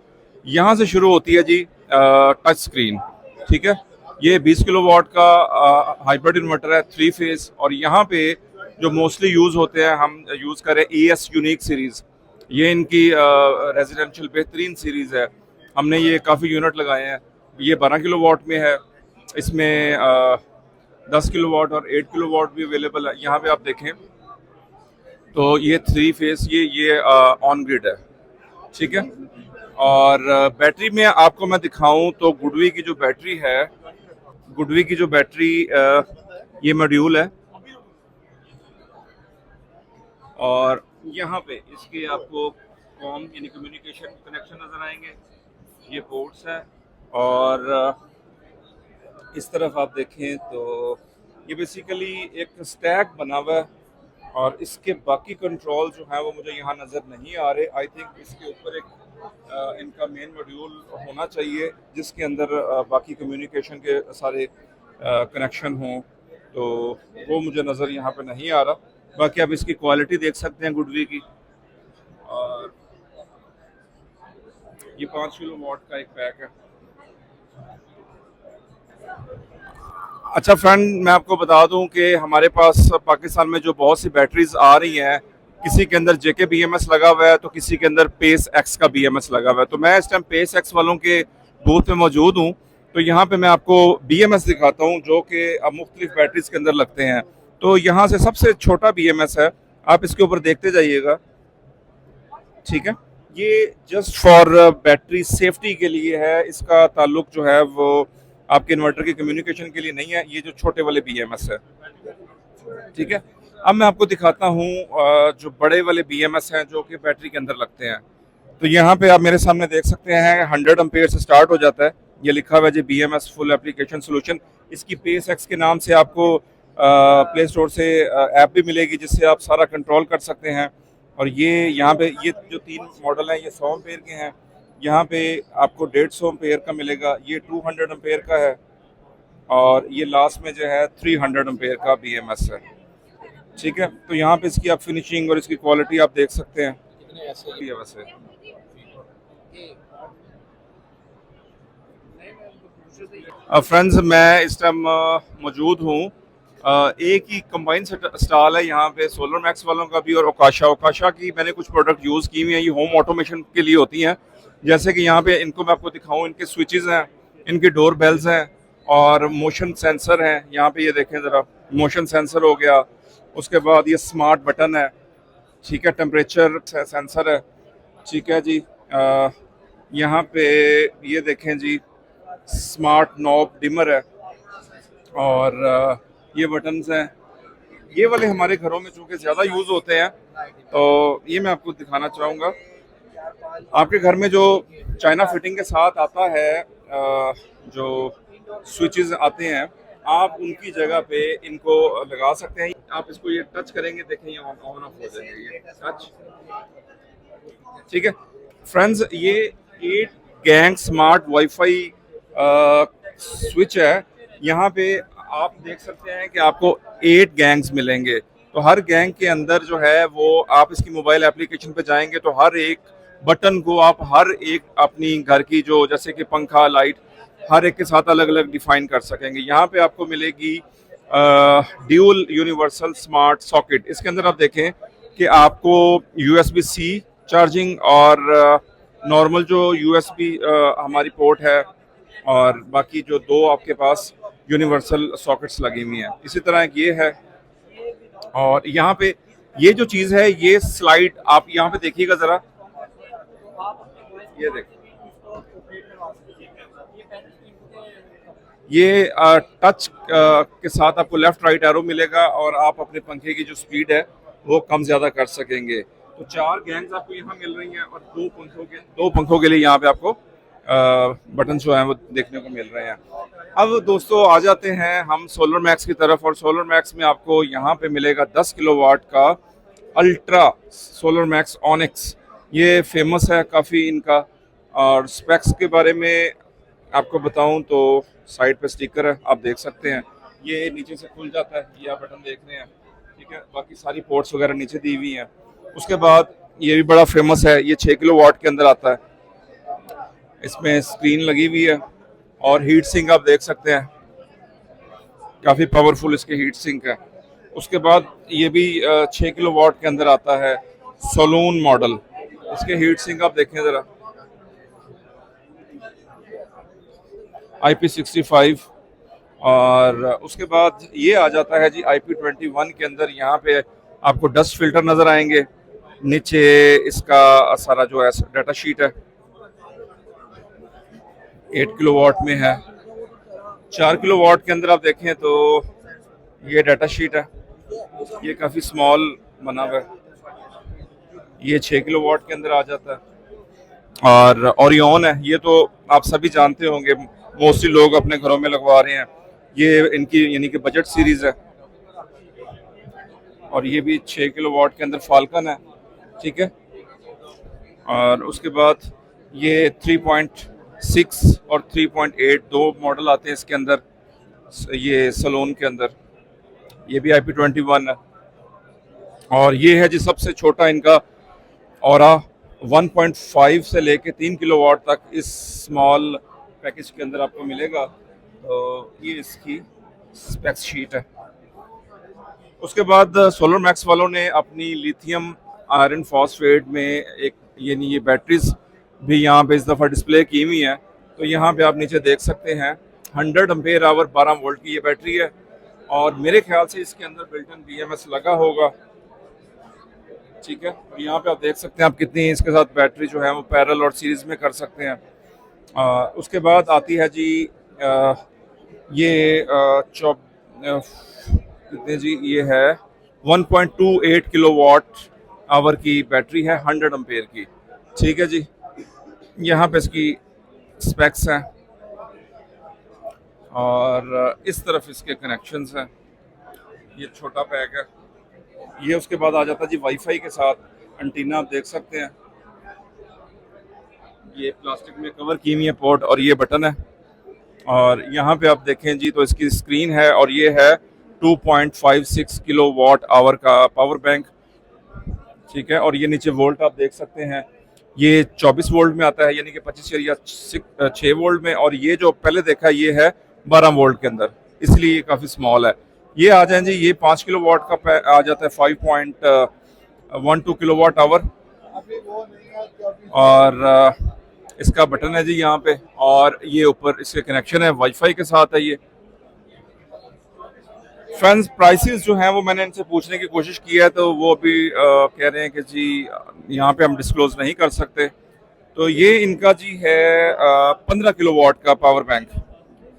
Speaker 1: यहाँ से शुरू होती है जी टच स्क्रीन, ठीक है। ये 20 किलोवाट का हाइब्रिड इन्वर्टर है 3 फेज़, और यहाँ पे जो मोस्टली यूज़ होते हैं हम यूज़ करें ES यूनिक सीरीज़। ये इनकी रेजिडेंशियल बेहतरीन सीरीज़ है। हमने ये काफ़ी यूनिट लगाए हैं। ये 12 किलोवाट में है, इसमें 10 किलोवाट और 8 किलोवाट भी अवेलेबल है। यहाँ पे आप देखें तो ये 3 फेज़ ये ऑन ग्रिड है, ठीक है। और बैटरी में आपको मैं दिखाऊं तो गुडवी की जो बैटरी है, गुडवी की जो बैटरी ये मॉड्यूल है, और यहाँ पे इसके आपको कॉम यानी कम्युनिकेशन कनेक्शन नज़र आएंगे, ये पोर्ट्स है। और इस तरफ आप देखें तो ये बेसिकली एक स्टैक बना हुआ है, और इसके बाकी कंट्रोल जो है वो मुझे यहाँ नज़र नहीं आ रहे। आई थिंक इसके ऊपर एक इनका मेन मॉड्यूल होना चाहिए जिसके अंदर बाकी कम्युनिकेशन के सारे कनेक्शन हों, तो वो मुझे नज़र यहाँ पे नहीं आ रहा। बाकी आप इसकी क्वालिटी देख सकते हैं गुडवी की। और ये 5 किलो वाट का एक पैक है। अच्छा फ्रेंड, मैं आपको बता दूं कि हमारे पास पाकिस्तान में जो बहुत सी बैटरीज आ रही हैं, किसी के अंदर JK BMS लगा हुआ है तो किसी के अंदर पेस एक्स का BMS लगा हुआ है। तो मैं इस टाइम पेस एक्स वालों के बूथ में मौजूद हूं, तो यहाँ पे मैं आपको BMS दिखाता हूं जो कि अब मुख्तलिफ बैटरीज के अंदर लगते हैं। तो यहाँ से सबसे छोटा BMS है, आप इसके ऊपर देखते जाइएगा, ठीक है। ये जस्ट फॉर बैटरी सेफ्टी के लिए है, इसका ताल्लुक जो है वो आपके इन्वर्टर की कम्युनिकेशन के लिए नहीं है। ये जो छोटे वाले BMS है, ठीक है। अब मैं आपको दिखाता हूँ जो बड़े वाले BMS हैं जो कि बैटरी के अंदर लगते हैं। तो यहाँ पे आप मेरे सामने देख सकते हैं 100 एम्पेयर से स्टार्ट हो जाता है। ये लिखा हुआ है जी BMS फुल एप्लीकेशन सोल्यूशन। इसकी पेस एक्स के नाम से आपको प्ले स्टोर से ऐप भी मिलेगी जिससे आप सारा कंट्रोल कर सकते हैं। और ये यहाँ पे ये जो 3 मॉडल हैं ये 100 एम्पेयर के हैं। यहाँ पे आपको 150 एम्पेयर का मिलेगा, ये 200 एम्पेयर का है, और ये लास्ट में जो है 300 एम्पेयर का BMS है, ठीक है। तो यहाँ पे इसकी आप फिनिशिंग और इसकी क्वालिटी आप देख सकते हैं। BMS है। फ्रेंड्स, मैं इस टाइम मौजूद हूँ, एक ही कंबाइन स्टॉल है यहाँ पे सोलर मैक्स वालों का भी और ओकाशा की मैंने कुछ प्रोडक्ट यूज़ की हुई हैं। ये होम ऑटोमेशन के लिए होती हैं, जैसे कि यहाँ पे इनको मैं आपको दिखाऊं, इनके स्विचेस हैं, इनके डोर बेल्स हैं और मोशन सेंसर हैं। यहाँ पे ये देखें ज़रा, मोशन सेंसर हो गया, उसके बाद ये स्मार्ट बटन है, ठीक है, टेम्परेचर सेंसर है, ठीक है जी। यहाँ पे ये देखें जी, स्मार्ट नॉब डिमर है, और ये बटन्स हैं। ये वाले हमारे घरों में चूँकि ज़्यादा यूज़ होते हैं, तो ये मैं आपको दिखाना चाहूँगा। आपके घर में जो चाइना फिटिंग के साथ आता है, जो स्विचेस आते हैं, आप उनकी जगह पे इनको लगा सकते हैं। आप इसको ये टच करेंगे, देखें ये ऑन ऑफ हो जाएगा, ये टच, ठीक है। फ्रेंड्स, ये 8 गैंग स्मार्ट वाईफाई स्विच है। यहाँ पे आप देख सकते हैं कि आपको 8 गैंग्स मिलेंगे। तो हर गैंग के अंदर जो है वो आप इसकी मोबाइल एप्लीकेशन पे जाएंगे तो हर एक बटन को आप हर एक अपनी घर की जो जैसे कि पंखा, लाइट, हर एक के साथ अलग अलग डिफाइन कर सकेंगे। यहाँ पे आपको मिलेगी ड्यूल यूनिवर्सल स्मार्ट सॉकेट। इसके अंदर आप देखें कि आपको USB-C चार्जिंग और नॉर्मल जो USB हमारी पोर्ट है, और बाकी जो 2 आपके पास यूनिवर्सल सॉकेट्स लगी हुई हैं। इसी तरह एक ये है, और यहाँ पे ये जो चीज़ है ये स्लाइड, आप यहाँ पे देखिएगा ज़रा, ये देखिए, ये टच के साथ आपको लेफ्ट राइट एरो मिलेगा और आप अपने पंखे की जो स्पीड है वो कम ज़्यादा कर सकेंगे। तो 4 गैंग्स आपको यहाँ मिल रही हैं और 2 पंखों के लिए यहाँ पे आपको बटन जो हैं वो देखने को मिल रहे हैं। अब दोस्तों आ जाते हैं हम सोलर मैक्स की तरफ, और सोलर मैक्स में आपको यहाँ पे मिलेगा 10 किलोवाट का अल्ट्रा सोलर मैक्स ऑनिक्स। ये फेमस है काफ़ी इनका, और स्पेक्स के बारे में आपको बताऊं तो साइड पे स्टिकर है, आप देख सकते हैं, ये नीचे से खुल जाता है, ये आप बटन देख रहे हैं, ठीक है। बाकी सारी पोर्ट्स वगैरह नीचे दी हुई हैं। उसके बाद ये भी बड़ा फेमस है, ये 6 किलोवाट के अंदर आता है, इसमें स्क्रीन लगी हुई है और हीट सिंक आप देख सकते हैं, काफ़ी पावरफुल इसके हीट सिंक है। उसके बाद ये भी 6 किलोवाट के अंदर आता है, सलून मॉडल। इसके हीट सिंक आप देखें ज़रा, IP65। और उसके बाद ये आ जाता है जी IP21 के अंदर। यहाँ पे आपको डस्ट फिल्टर नज़र आएंगे, नीचे इसका सारा जो है डाटा शीट है, 8 किलोवाट में है। 4 किलोवाट के अंदर आप देखें तो ये डाटा शीट है, ये काफ़ी स्मॉल बना हुआ है। ये 6 किलोवाट के अंदर आ जाता है। और ओरियन है, ये तो आप सभी जानते होंगे, मोस्टली लोग अपने घरों में लगवा रहे हैं। ये इनकी यानी कि बजट सीरीज है। और ये भी 6 किलोवाट के अंदर फाल्कन है, ठीक है। और उसके बाद ये 3.6 और 3.8 दो मॉडल आते हैं इसके अंदर, ये सलोन के अंदर। ये भी IP21 है। और ये है जी सबसे छोटा इनका औरा, 1.5 से लेके 3 किलोवाट तक इस स्मॉल पैकेज के अंदर आपको मिलेगा। तो ये इसकी स्पेक्स शीट है। उसके बाद सोलर मैक्स वालों ने अपनी लिथियम आयरन फॉस्फेट में एक यानी ये बैटरीज भी यहाँ पे इस दफ़ा डिस्प्ले की हुई है। तो यहाँ पे आप नीचे देख सकते हैं 100 एम्पेयर आवर 12 वोल्ट की ये बैटरी है। और मेरे ख्याल से इसके अंदर बिल्टन BMS लगा होगा, ठीक है। और यहाँ पे आप देख सकते हैं आप कितनी इसके साथ बैटरी जो है वो पैरेलल और सीरीज में कर सकते हैं। उसके बाद आती है जी ये कितने जी, ये है 1.28 किलोवाट आवर की बैटरी है, 100 एम्पेयर की, ठीक है जी। यहाँ पे इसकी स्पेक्स हैं और इस तरफ इसके कनेक्शंस हैं। ये छोटा पैक है। ये उसके बाद आ जाता है जी वाईफाई के साथ एंटीना, आप देख सकते हैं ये प्लास्टिक में कवर की हुई है पोर्ट, और ये बटन है। और यहाँ पे आप देखें जी तो इसकी स्क्रीन है, और ये है 2.56 किलोवाट आवर का पावर बैंक, ठीक है। और ये नीचे वोल्ट आप देख सकते हैं, ये 24 वोल्ट में आता है, यानी कि 25 या 6 वोल्ट में। और ये जो पहले देखा ये है 12 वोल्ट के अंदर, इसलिए ये काफ़ी स्मॉल है। ये आ जाए जी, ये 5 किलोवाट का आ जाता है 5.12 किलोवाट आवर। और इसका बटन है जी यहाँ पे, और ये ऊपर इसके कनेक्शन है वाईफाई के साथ है ये। फ्रेंड्स प्राइसेस जो हैं वो मैंने इनसे पूछने की कोशिश की है, तो वो अभी कह रहे हैं कि जी यहाँ पे हम डिस्क्लोज नहीं कर सकते। तो ये इनका जी है 15 किलोवाट का पावर बैंक।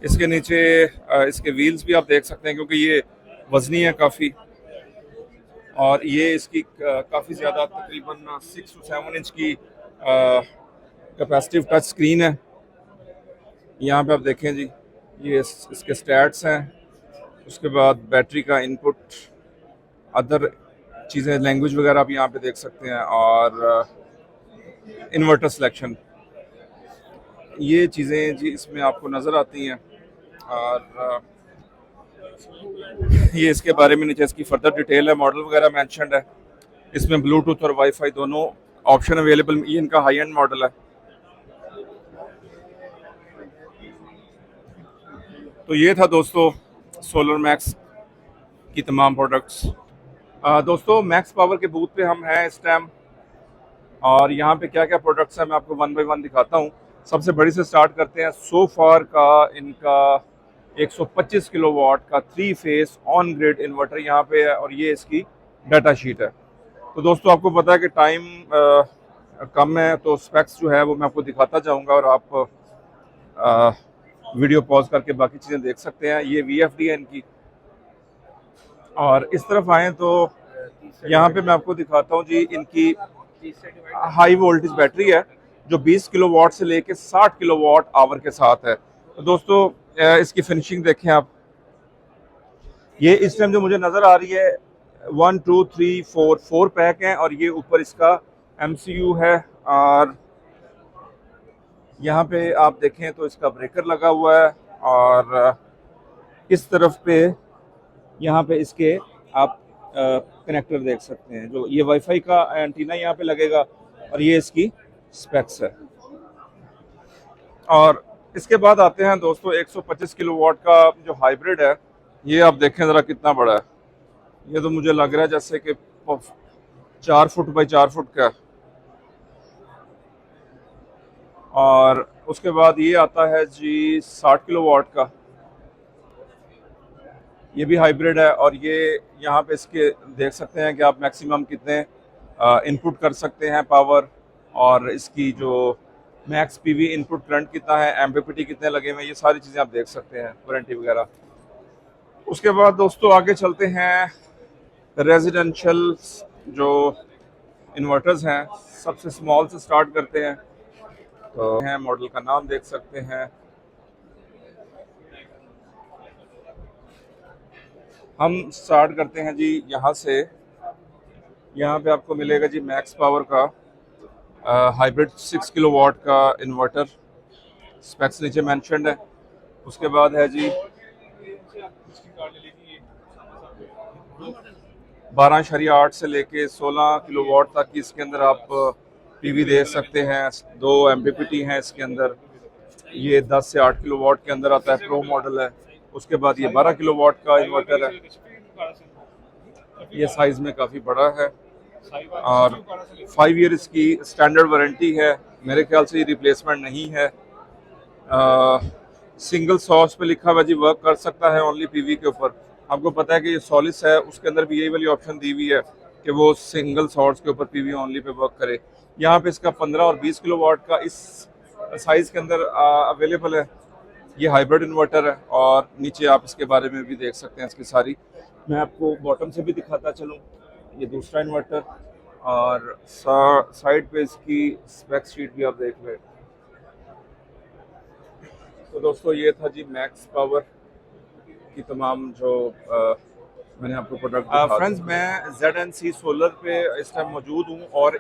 Speaker 1: इसके नीचे इसके व्हील्स भी आप देख सकते हैं, क्योंकि ये वजनी है काफ़ी। और ये इसकी काफ़ी ज़्यादा तकरीबन 6 to 7 इंच की कैपेसिटिव टच स्क्रीन है। यहाँ पे आप देखें जी, ये इसके स्टैट्स हैं। उसके बाद बैटरी का इनपुट, अदर चीज़ें, लैंग्वेज वगैरह आप यहाँ पे देख सकते हैं। और इन्वर्टर सिलेक्शन, ये चीज़ें जी इसमें आपको नज़र आती हैं। और ये इसके बारे में नीचे इसकी फर्दर डिटेल है, मॉडल वगैरह मेंशन्ड है। इसमें ब्लूटूथ और वाईफाई दोनों ऑप्शन अवेलेबल। ये इनका हाई एंड मॉडल है। तो ये था दोस्तों सोलर मैक्स की तमाम प्रोडक्ट्स। दोस्तों मैक्स पावर के बूथ पे हम हैं इस टाइम, और यहाँ पे क्या क्या प्रोडक्ट्स हैं मैं आपको 1 बाय 1 दिखाता हूँ। सबसे बड़ी से स्टार्ट करते हैं। सोफार का इनका 125 किलोवाट का 3 फेस ऑन ग्रिड इन्वर्टर यहाँ पे है, और ये इसकी डाटा शीट है। तो दोस्तों आपको पता है कि टाइम कम है, तो स्पेक्स जो है वो मैं आपको दिखाता जाऊँगा, और आप वीडियो पॉज करके बाकी चीज़ें देख सकते हैं। ये VFD है इनकी। और इस तरफ आएँ तो यहाँ पे मैं आपको दिखाता हूँ जी, इनकी हाई वोल्टेज बैटरी है जो 20 किलोवाट से लेके 60 किलोवाट आवर के साथ है। तो दोस्तों इसकी फिनिशिंग देखें आप। ये इस टाइम जो मुझे नज़र आ रही है 1 2 3 4 पैक हैं, और ये ऊपर इसका MCU है। और यहाँ पे आप देखें तो इसका ब्रेकर लगा हुआ है, और इस तरफ पे यहाँ पे इसके आप कनेक्टर देख सकते हैं। जो ये वाईफाई का एंटीना यहाँ पे लगेगा, और ये इसकी स्पेक्स है। और इसके बाद आते हैं दोस्तों 125 किलोवाट का जो हाइब्रिड है। ये आप देखें ज़रा कितना बड़ा है। ये तो मुझे लग रहा है जैसे कि 4 फुट बाई 4 फुट का। और उसके बाद ये आता है जी 60 किलोवाट का, ये भी हाइब्रिड है। और ये यहाँ पे इसके देख सकते हैं कि आप मैक्सिमम कितने इनपुट कर सकते हैं पावर, और इसकी जो मैक्स पीवी इनपुट करंट कितना है, एमपीपीटी कितने लगे हुए हैं, ये सारी चीज़ें आप देख सकते हैं, वारंटी वगैरह। उसके बाद दोस्तों आगे चलते हैं, रेजिडेंशियल जो इन्वर्टर्स हैं, सबसे स्मॉल से स्टार्ट करते हैं। तो हैं, मॉडल का नाम देख सकते हैं। हम स्टार्ट करते हैं जी यहाँ से। यहाँ पे आपको मिलेगा जी मैक्स पावर का हाइब्रिड 6 किलोवाट का इन्वर्टर, स्पेक्स नीचे मेंशन्ड है। उसके बाद है जी 12.8 से लेके 16 किलोवाट तक की इसके अंदर आप पीवी दे सकते हैं। 2 एमपीपीटी हैं इसके अंदर। ये 10 से 8 किलोवाट के अंदर आता है, प्रो मॉडल है। उसके बाद ये 12 किलोवाट का इन्वर्टर है, ये साइज में काफ़ी बड़ा है और 5 ईयर इसकी स्टैंडर्ड वारंटी है। मेरे ख्याल से ये रिप्लेसमेंट नहीं है। सिंगल सोर्स पे लिखा हुआ जी वर्क कर सकता है ओनली पीवी के ऊपर। आपको पता है कि ये सॉलिस है, उसके अंदर भी यही वाली ऑप्शन दी हुई है कि वो सिंगल सोर्स के ऊपर पीवी ओनली पे वर्क करे। यहाँ पे इसका 15 और 20 किलोवाट का इस साइज़ के अंदर अवेलेबल है। ये हाइब्रिड इन्वर्टर है और नीचे आप इसके बारे में भी देख सकते हैं इसकी सारी। मैं आपको बॉटम से भी दिखाता चलूँ, ये दूसरा इन्वर्टर, और साइड पे इसकी स्पेक शीट भी आप देख लें। तो दोस्तों ये था जी मैक्स पावर की तमाम जो मैंने आपको प्रोडक्ट फ्रेंड्स, मैं ZNC सोलर पे इस टाइम मौजूद हूँ और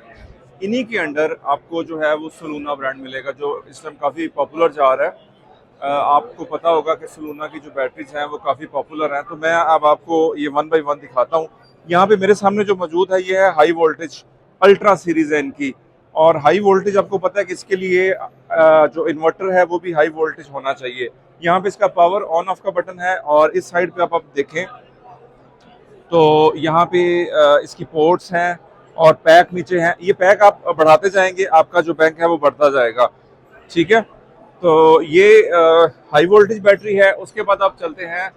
Speaker 1: इन्हीं के अंडर आपको जो है वो सोलूना ब्रांड मिलेगा, जो इस टाइम काफ़ी पॉपुलर जा रहा है। आपको पता होगा कि सोलूना की जो बैटरीज हैं वो काफ़ी पॉपुलर हैं। तो मैं अब आपको ये 1 बाय 1 दिखाता हूँ। यहाँ पे मेरे सामने जो मौजूद है ये है हाई वोल्टेज अल्ट्रा सीरीज है इनकी। और हाई वोल्टेज आपको पता है कि इसके लिए जो इन्वर्टर है वो भी हाई वोल्टेज होना चाहिए। यहाँ पे इसका पावर ऑन ऑफ का बटन है और इस साइड पे आप देखें तो यहाँ पे इसकी पोर्ट्स हैं और पैक नीचे हैं। ये पैक आप बढ़ाते जाएंगे, आपका जो बैंक है वो बढ़ता जाएगा, ठीक है। तो ये हाई वोल्टेज बैटरी है। उसके बाद आप चलते हैं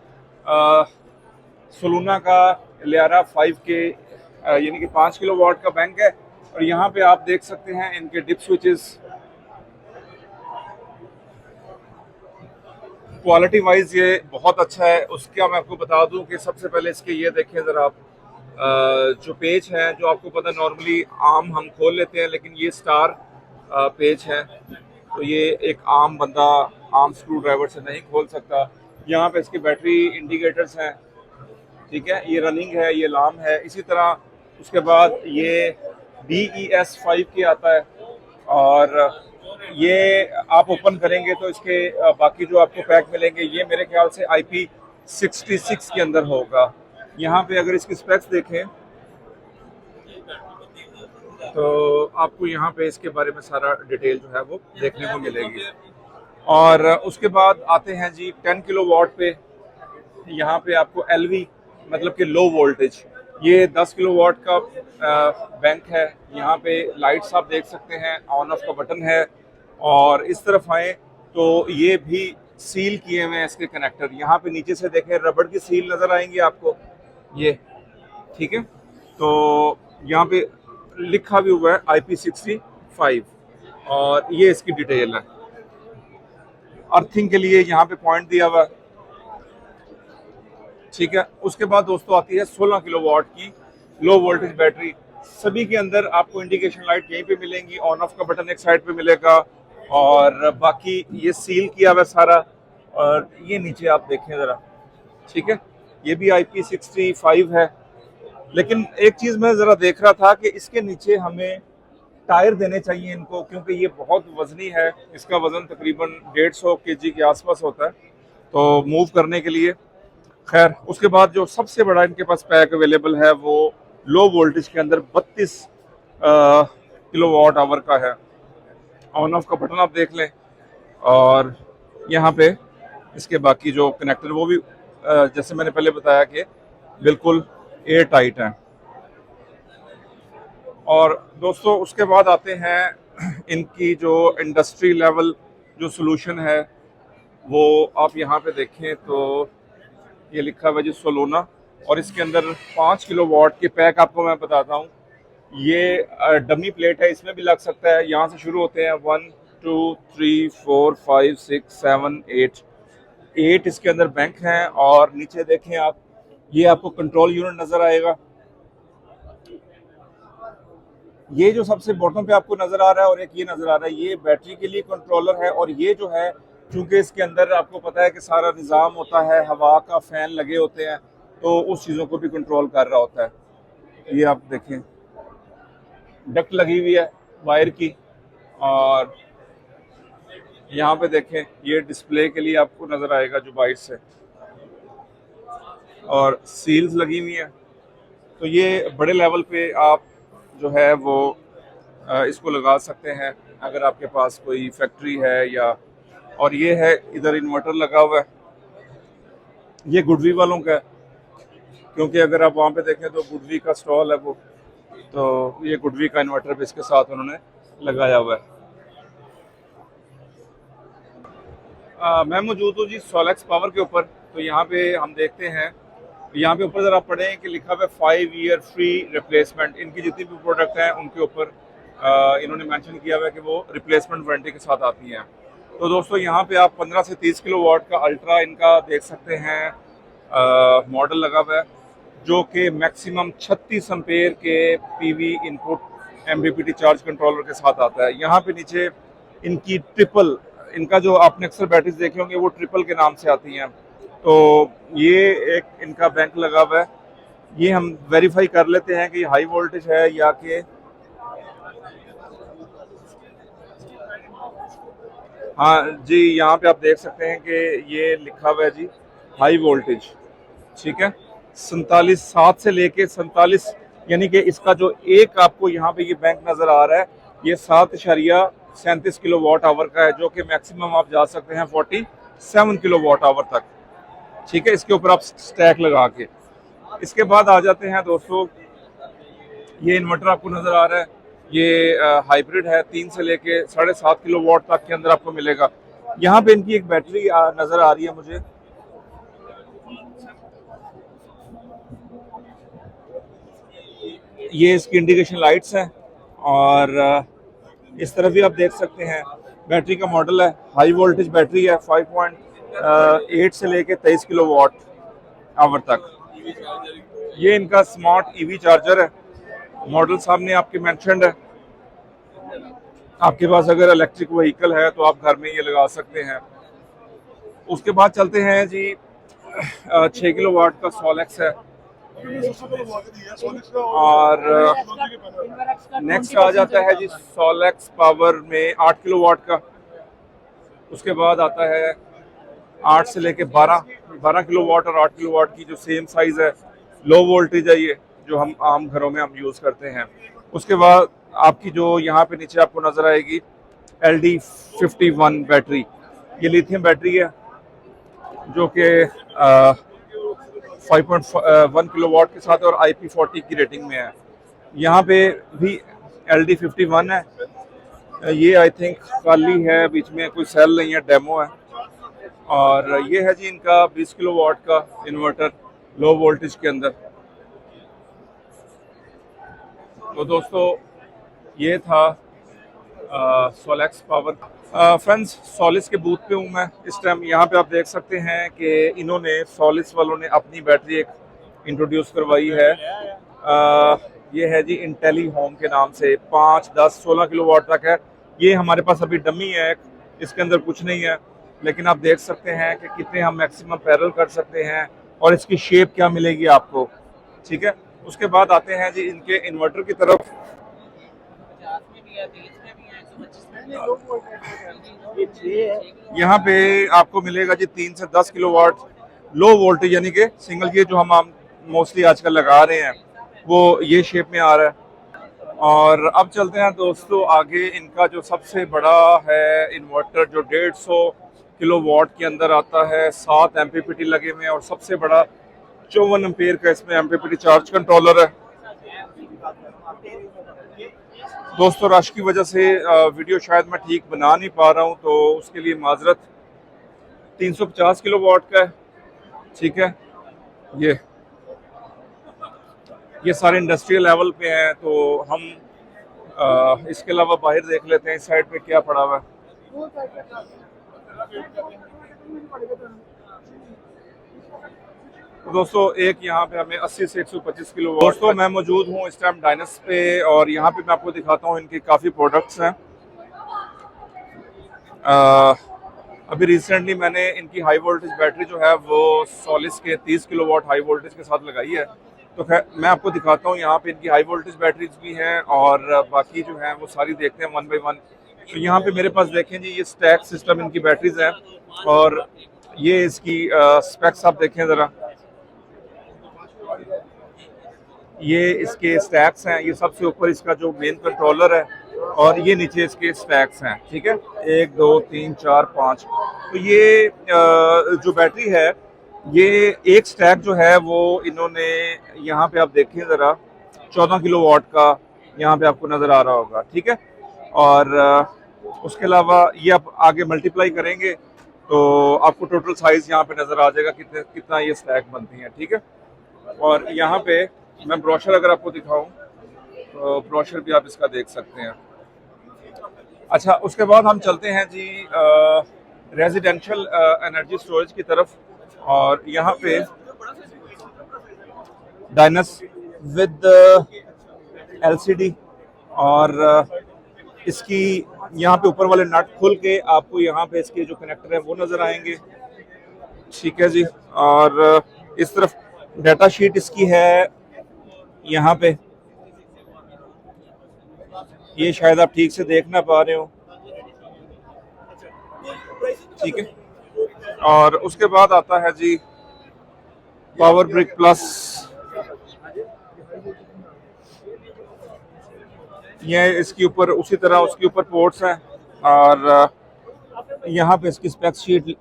Speaker 1: सोलूना का लियारा 5K यानी कि 5 किलोवाट का बैंक है। और यहाँ पे आप देख सकते हैं इनके डिप स्विचेस क्वालिटी वाइज ये बहुत अच्छा है। उसका मैं आपको बता दूं कि सबसे पहले इसके ये देखें ज़रा आप, जो पेज है, जो आपको पता नॉर्मली आम हम खोल लेते हैं, लेकिन ये स्टार पेज है, तो ये एक आम बंदा आम स्क्रू ड्राइवर से नहीं खोल सकता। यहाँ पे इसके बैटरी इंडिकेटर्स हैं, ठीक है, ये रनिंग है, ये अलार्म है। इसी तरह उसके बाद ये BES 5K आता है और ये आप ओपन करेंगे तो इसके बाकी जो आपको पैक मिलेंगे ये मेरे ख्याल से IP66 के अंदर होगा। यहाँ पे अगर इसकी स्पेक्स देखें तो आपको यहाँ पे इसके बारे में सारा डिटेल जो है वो देखने को मिलेगी। और उसके बाद आते हैं जी 10 किलोवाट पे। यहाँ पे आपको LV मतलब कि लो वोल्टेज, ये 10 किलोवाट का बैंक है। यहाँ पे लाइट्स आप देख सकते हैं, ऑन ऑफ का बटन है। और इस तरफ आए तो ये भी सील किए हुए हैं इसके कनेक्टर। यहाँ पे नीचे से देखें रबड़ की सील नज़र आएंगी आपको, ये ठीक है। तो यहाँ पे लिखा भी हुआ है IP65 और ये इसकी डिटेल है। अर्थिंग के लिए यहाँ पे पॉइंट दिया हुआ है, ठीक है। उसके बाद दोस्तों आती है 16 किलोवाट की लो वोल्टेज बैटरी। सभी के अंदर आपको इंडिकेशन लाइट यहीं पे मिलेंगी, ऑन ऑफ का बटन एक साइड पे मिलेगा और बाकी ये सील किया हुआ सारा। और ये नीचे आप देखें ज़रा, ठीक है, ये भी IP65 है। लेकिन एक चीज़ मैं ज़रा देख रहा था कि इसके नीचे हमें टायर देने चाहिए इनको, क्योंकि ये बहुत वजनी है। इसका वज़न तकरीबन 150 kg के आसपास होता है तो मूव करने के लिए। खैर, उसके बाद जो सबसे बड़ा इनके पास पैक अवेलेबल है वो लो वोल्टेज के अंदर 32 किलोवाट आवर का है। ऑन ऑफ का बटन आप देख लें और यहाँ पे इसके बाकी जो कनेक्टर वो भी जैसे मैंने पहले बताया कि बिल्कुल एयर टाइट है। और दोस्तों उसके बाद आते हैं इनकी जो इंडस्ट्री लेवल जो सॉल्यूशन है वो आप यहाँ पे देखें तो ये लिखा हुआ है जी सोलूना। और इसके अंदर 5 किलोवाट के पैक आपको मैं बताता हूँ। ये डमी प्लेट है, इसमें भी लग सकता है। यहाँ से शुरू होते हैं 1 2 3 4 5 6 7 8 इसके अंदर बैंक हैं। और नीचे देखें आप, ये आपको कंट्रोल यूनिट नज़र आएगा। ये जो सबसे बॉटम पे आपको नज़र आ रहा है और एक ये नज़र आ रहा है, ये बैटरी के लिए कंट्रोलर है। और ये जो है, चूंकि इसके अंदर आपको पता है कि सारा निज़ाम होता है, हवा का फ़ैन लगे होते हैं, तो उस चीज़ों को भी कंट्रोल कर रहा होता है। ये आप देखें, डक्ट लगी हुई है वायर की। और यहाँ पे देखें, ये डिस्प्ले के लिए आपको नज़र आएगा जो बाइट से, और सील्स लगी हुई हैं। तो ये बड़े लेवल पे आप जो है वो इसको लगा सकते हैं अगर आपके पास कोई फैक्ट्री है या। और ये है, इधर इन्वर्टर लगा हुआ है, ये गुडवी वालों का है, क्योंकि अगर आप वहाँ पे देखें तो गुडवी का स्टॉल है वो, तो ये गुडवी का इन्वर्टर भी इसके साथ उन्होंने लगाया हुआ है। मैं मौजूद हूँ जी सोलेक्स पावर के ऊपर। तो यहाँ पे हम देखते हैं, यहाँ पे ऊपर ज़रा पढ़ें कि लिखा हुआ है 5 ईयर फ्री रिप्लेसमेंट। इनकी जितनी भी प्रोडक्ट हैं उनके ऊपर इन्होंने मेंशन किया हुआ है कि वो रिप्लेसमेंट वारंटी के साथ आती हैं। तो दोस्तों यहाँ पे आप 15 से 30 किलो वाट का अल्ट्रा इनका देख सकते हैं मॉडल लगा हुआ है, जो कि मैक्सिमम 36 एम्पेयर के PV input MPPT charge controller के साथ आता है। यहाँ पे नीचे इनकी ट्रिपल, इनका जो आपने अक्सर बैटरीज देखे होंगे वो ट्रिपल के नाम से आती हैं। तो ये एक इनका बैंक लगा हुआ है, ये हम वेरीफाई कर लेते हैं कि हाई वोल्टेज है या कि, हाँ जी, यहाँ पे आप देख सकते हैं कि ये लिखा हुआ है जी हाई वोल्टेज, ठीक है। 47 7 से लेके 47, यानी कि इसका जो एक आपको यहाँ पे ये बैंक नज़र आ रहा है, ये 7.37 किलो वाट आवर का है, जो कि मैक्सिमम आप जा सकते हैं 47 किलो वाट आवर तक, ठीक है। इसके ऊपर आप स्टैक लगा के, इसके बाद आ जाते हैं दोस्तों, ये इन्वर्टर आपको नज़र आ रहा है, ये हाइब्रिड है, 3 से लेके 7.5 किलो वाट तक के अंदर आपको मिलेगा। यहाँ पे इनकी एक बैटरी नज़र आ रही है मुझे, ये इसकी इंडिकेशन लाइट्स हैं। और इस तरफ भी आप देख सकते हैं बैटरी का मॉडल है, हाई वोल्टेज बैटरी है, 5.8 से लेके 23 किलो वाट आवर तक। ये इनका स्मार्ट EV चार्जर है, मॉडल सामने आपके मेंशन्ड है। आपके पास अगर इलेक्ट्रिक व्हीकल है तो आप घर में ये लगा सकते हैं। उसके बाद चलते हैं जी 6 किलो वाट का सोलेक्स है, और नेक्स्ट आ जाता है जी सोलेक्स पावर में 8 किलो वाट का। उसके बाद आता है 8 से लेके 12 किलो वाट और 8 किलो वाट की जो सेम साइज है, लो वोल्टेज है, ये जो हम आम घरों में हम यूज़ करते हैं। उसके बाद आपकी जो यहाँ पे नीचे आपको नज़र आएगी LD51 बैटरी, ये लिथियम बैटरी है, जो कि 5.1 किलो वाट के साथ और IP40 की रेटिंग में है। यहाँ पे भी LD51 है, ये आई थिंक खाली है, बीच में कोई सेल नहीं है, डेमो है। और ये है जी इनका 20 किलो वाट का इन्वर्टर लो वोल्टेज के अंदर। तो दोस्तों ये था सोलेक्स पावर। फ्रेंड्स, सॉलिस के बूथ पे हूँ मैं इस टाइम। यहाँ पे आप देख सकते हैं कि इन्होंने, सॉलिस वालों ने अपनी बैटरी एक इंट्रोड्यूस करवाई है। ये है जी इंटेली होम के नाम से, 5, 10, 16 किलो वाट तक है। ये हमारे पास अभी डमी है, इसके अंदर कुछ नहीं है, लेकिन आप देख सकते हैं कि कितने हम मैक्सिमम पैरेलल कर सकते हैं और इसकी शेप क्या मिलेगी आपको, ठीक है। उसके बाद आते हैं जी इनके इन्वर्टर की तरफ। यहाँ पे आपको मिलेगा जी 3 से 10 किलो वाट लो वोल्टेज, यानी कि सिंगल, ये जो हम मोस्टली आजकल लगा रहे हैं वो ये शेप में आ रहा है। और अब चलते हैं दोस्तों आगे। इनका जो सबसे बड़ा है इन्वर्टर, जो 150 किलो वाट के अंदर आता है, 7 MPPT लगे हुए हैं और सबसे बड़ा 54 एम्पेयर का इसमें MPPT चार्ज कंट्रोलर है। दोस्तों रश की वजह से वीडियो शायद मैं ठीक बना नहीं पा रहा हूँ, तो उसके लिए माजरत। 350 किलो वाट का है, ठीक है। ये ये सारे इंडस्ट्रियल लेवल पे हैं, तो हम इसके अलावा बाहर देख लेते हैं इस साइड पे क्या पड़ा हुआ है। तो दोस्तों एक यहाँ पे हमें 80 से 125 किलो। दोस्तों मैं मौजूद हूँ इस टाइम डायनस पे, और यहाँ पे मैं आपको दिखाता हूँ इनकी काफ़ी प्रोडक्ट्स हैं। अभी रिसेंटली मैंने इनकी हाई वोल्टेज बैटरी जो है वो सोलिस के 30 किलोवाट हाई वोल्टेज के साथ लगाई है। तो खैर मैं आपको दिखाता हूँ, यहाँ पे इनकी हाई वोल्टेज बैटरीज भी हैं और बाकी जो हैं वो सारी देखते हैं वन बाय वन। तो यहाँ पे मेरे पास देखें जी, ये स्टैक सिस्टम इनकी बैटरीज हैं, और ये इसकी स्पेक्स आप देखें ज़रा, ये इसके स्टैक्स हैं। ये सबसे ऊपर इसका जो मेन कंट्रोलर है, और ये नीचे इसके स्टैक्स हैं, ठीक है, 1 2 3 4 5। तो ये जो बैटरी है, ये एक स्टैक जो है वो इन्होंने यहाँ पे आप देखें ज़रा 14 किलोवाट का यहाँ पे आपको नज़र आ रहा होगा, ठीक है। और उसके अलावा ये आप आगे मल्टीप्लाई करेंगे तो आपको टोटल साइज़ यहाँ पे नज़र आ जाएगा कितना ये स्टैक बनती हैं, ठीक है। और यहाँ पे मैं ब्रोशर अगर आपको दिखाऊं तो ब्रोशर भी आप इसका देख सकते हैं। अच्छा, उसके बाद हम चलते हैं जी रेजिडेंशियल एनर्जी स्टोरेज की तरफ, और यहाँ पे डायनस विद LCD, और इसकी यहाँ पे ऊपर वाले नट खुल के आपको यहाँ पे इसके जो कनेक्टर हैं वो नज़र आएंगे, ठीक है जी। और इस तरफ डाटा शीट इसकी है यहाँ पे, ये शायद आप ठीक से देख ना पा रहे हो, ठीक है। और उसके बाद आता है जी पावर ब्रिक प्लस, ये इसके ऊपर उसी तरह उसके ऊपर पोर्ट्स हैं, और यहाँ पे इसकी स्पेक्स शीट।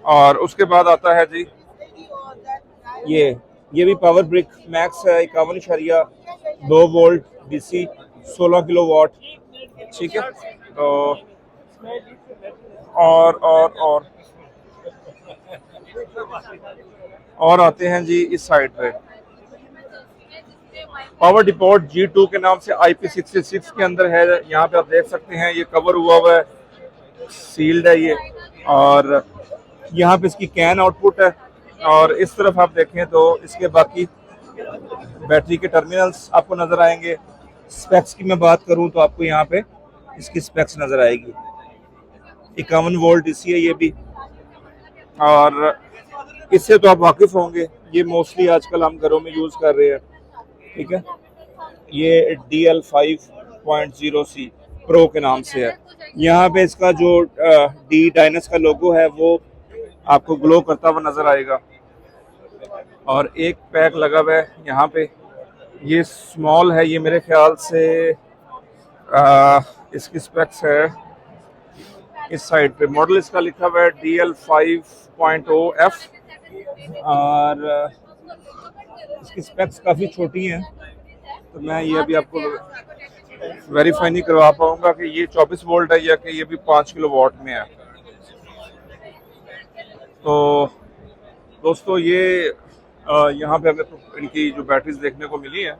Speaker 1: और उसके बाद आता है जी ये भी पावर ब्रिक मैक्स है, 51.2 वोल्ट DC 16 किलोवाट, ठीक है। तो और आते हैं जी इस साइड पे, पावर डिपोर्ट G2 के नाम से IP66 के अंदर है। यहाँ पे आप देख सकते हैं ये कवर हुआ है, सील्ड है ये, और यहाँ पे इसकी कैन आउटपुट है। और इस तरफ आप देखें तो इसके बाकी बैटरी के टर्मिनल्स आपको नज़र आएंगे। स्पेक्स की मैं बात करूं तो आपको यहाँ पे इसकी स्पेक्स नज़र आएगी, 51 वोल्ट DC है ये भी, और इससे तो आप वाकिफ़ होंगे, ये मोस्टली आजकल हम घरों में यूज़ कर रहे हैं, ठीक है। ये DL5.0C प्रो के नाम से है। यहाँ पे इसका जो D डायनस का लोगो है वो आपको ग्लो करता हुआ नज़र आएगा, और एक पैक लगा हुआ है यहाँ पे, ये स्मॉल है, ये मेरे ख्याल से इसकी स्पेक्स है इस साइड पे, मॉडल इसका लिखा हुआ है DL5.0F, और इसकी स्पेक्स काफ़ी छोटी हैं, तो मैं ये अभी आपको वेरीफाई नहीं करवा पाऊंगा कि ये 24 वोल्ट है या कि ये भी 5 किलोवाट में है। तो दोस्तों ये यहाँ पे हमें इनकी जो बैटरीज देखने को मिली है,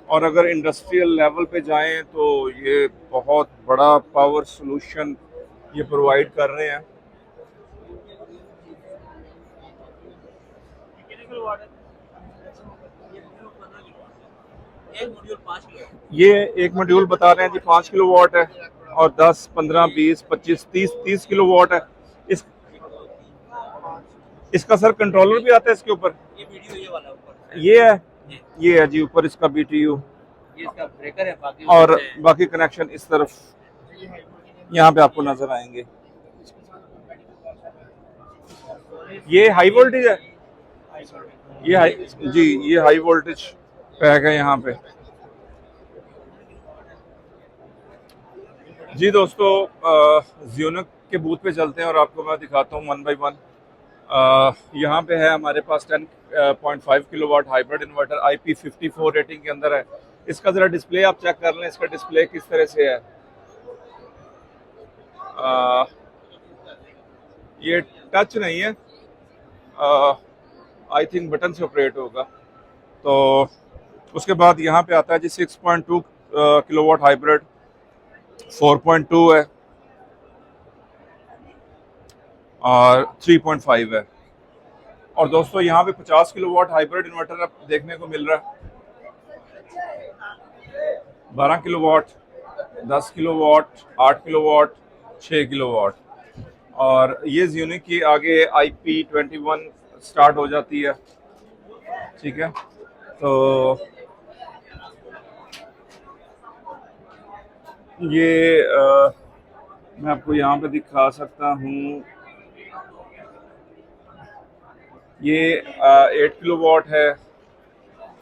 Speaker 1: और अगर इंडस्ट्रियल लेवल पे जाएं तो ये बहुत बड़ा पावर सॉल्यूशन ये प्रोवाइड कर रहे हैं। ये एक मॉड्यूल बता रहे हैं जी 5 किलोवाट है, और 10 15 20 25 30 किलोवाट है। इसका सर कंट्रोलर भी आता है इसके ऊपर, ये है जी ऊपर इसका BTU,
Speaker 7: ये इसका ब्रेकर है, बाकी
Speaker 1: और बाकी कनेक्शन इस तरफ यहाँ पे आपको नजर आएंगे। ये हाई वोल्टेज है, ये हाई वोल्टेज पैक है यहाँ पे जी। दोस्तों ज़ियोनिक के बूथ पे चलते हैं और आपको मैं दिखाता हूँ वन बाय वन। यहाँ पे है हमारे पास 10.5 kilowatt hybrid inverter IP54 rating के अंदर है। इसका ज़रा डिस्प्ले आप चेक कर लें, इसका डिस्प्ले किस तरह से है। ये टच नहीं है, आई थिंक बटन से ऑपरेट होगा। तो उसके बाद यहाँ पे आता है जी 6.2 किलोवाट हाइब्रिड, 4.2 है और 3.5 है। और दोस्तों यहाँ पे 50 किलोवाट हाइब्रिड इन्वर्टर अब देखने को मिल रहा है, 12 किलोवाट, 10 किलोवाट, 8 किलोवाट, 6 किलोवाट। और ये यूनिक की आगे IP21 स्टार्ट हो जाती है, ठीक है। तो ये मैं आपको यहाँ पे दिखा सकता हूँ, ये 8 किलोवाट है।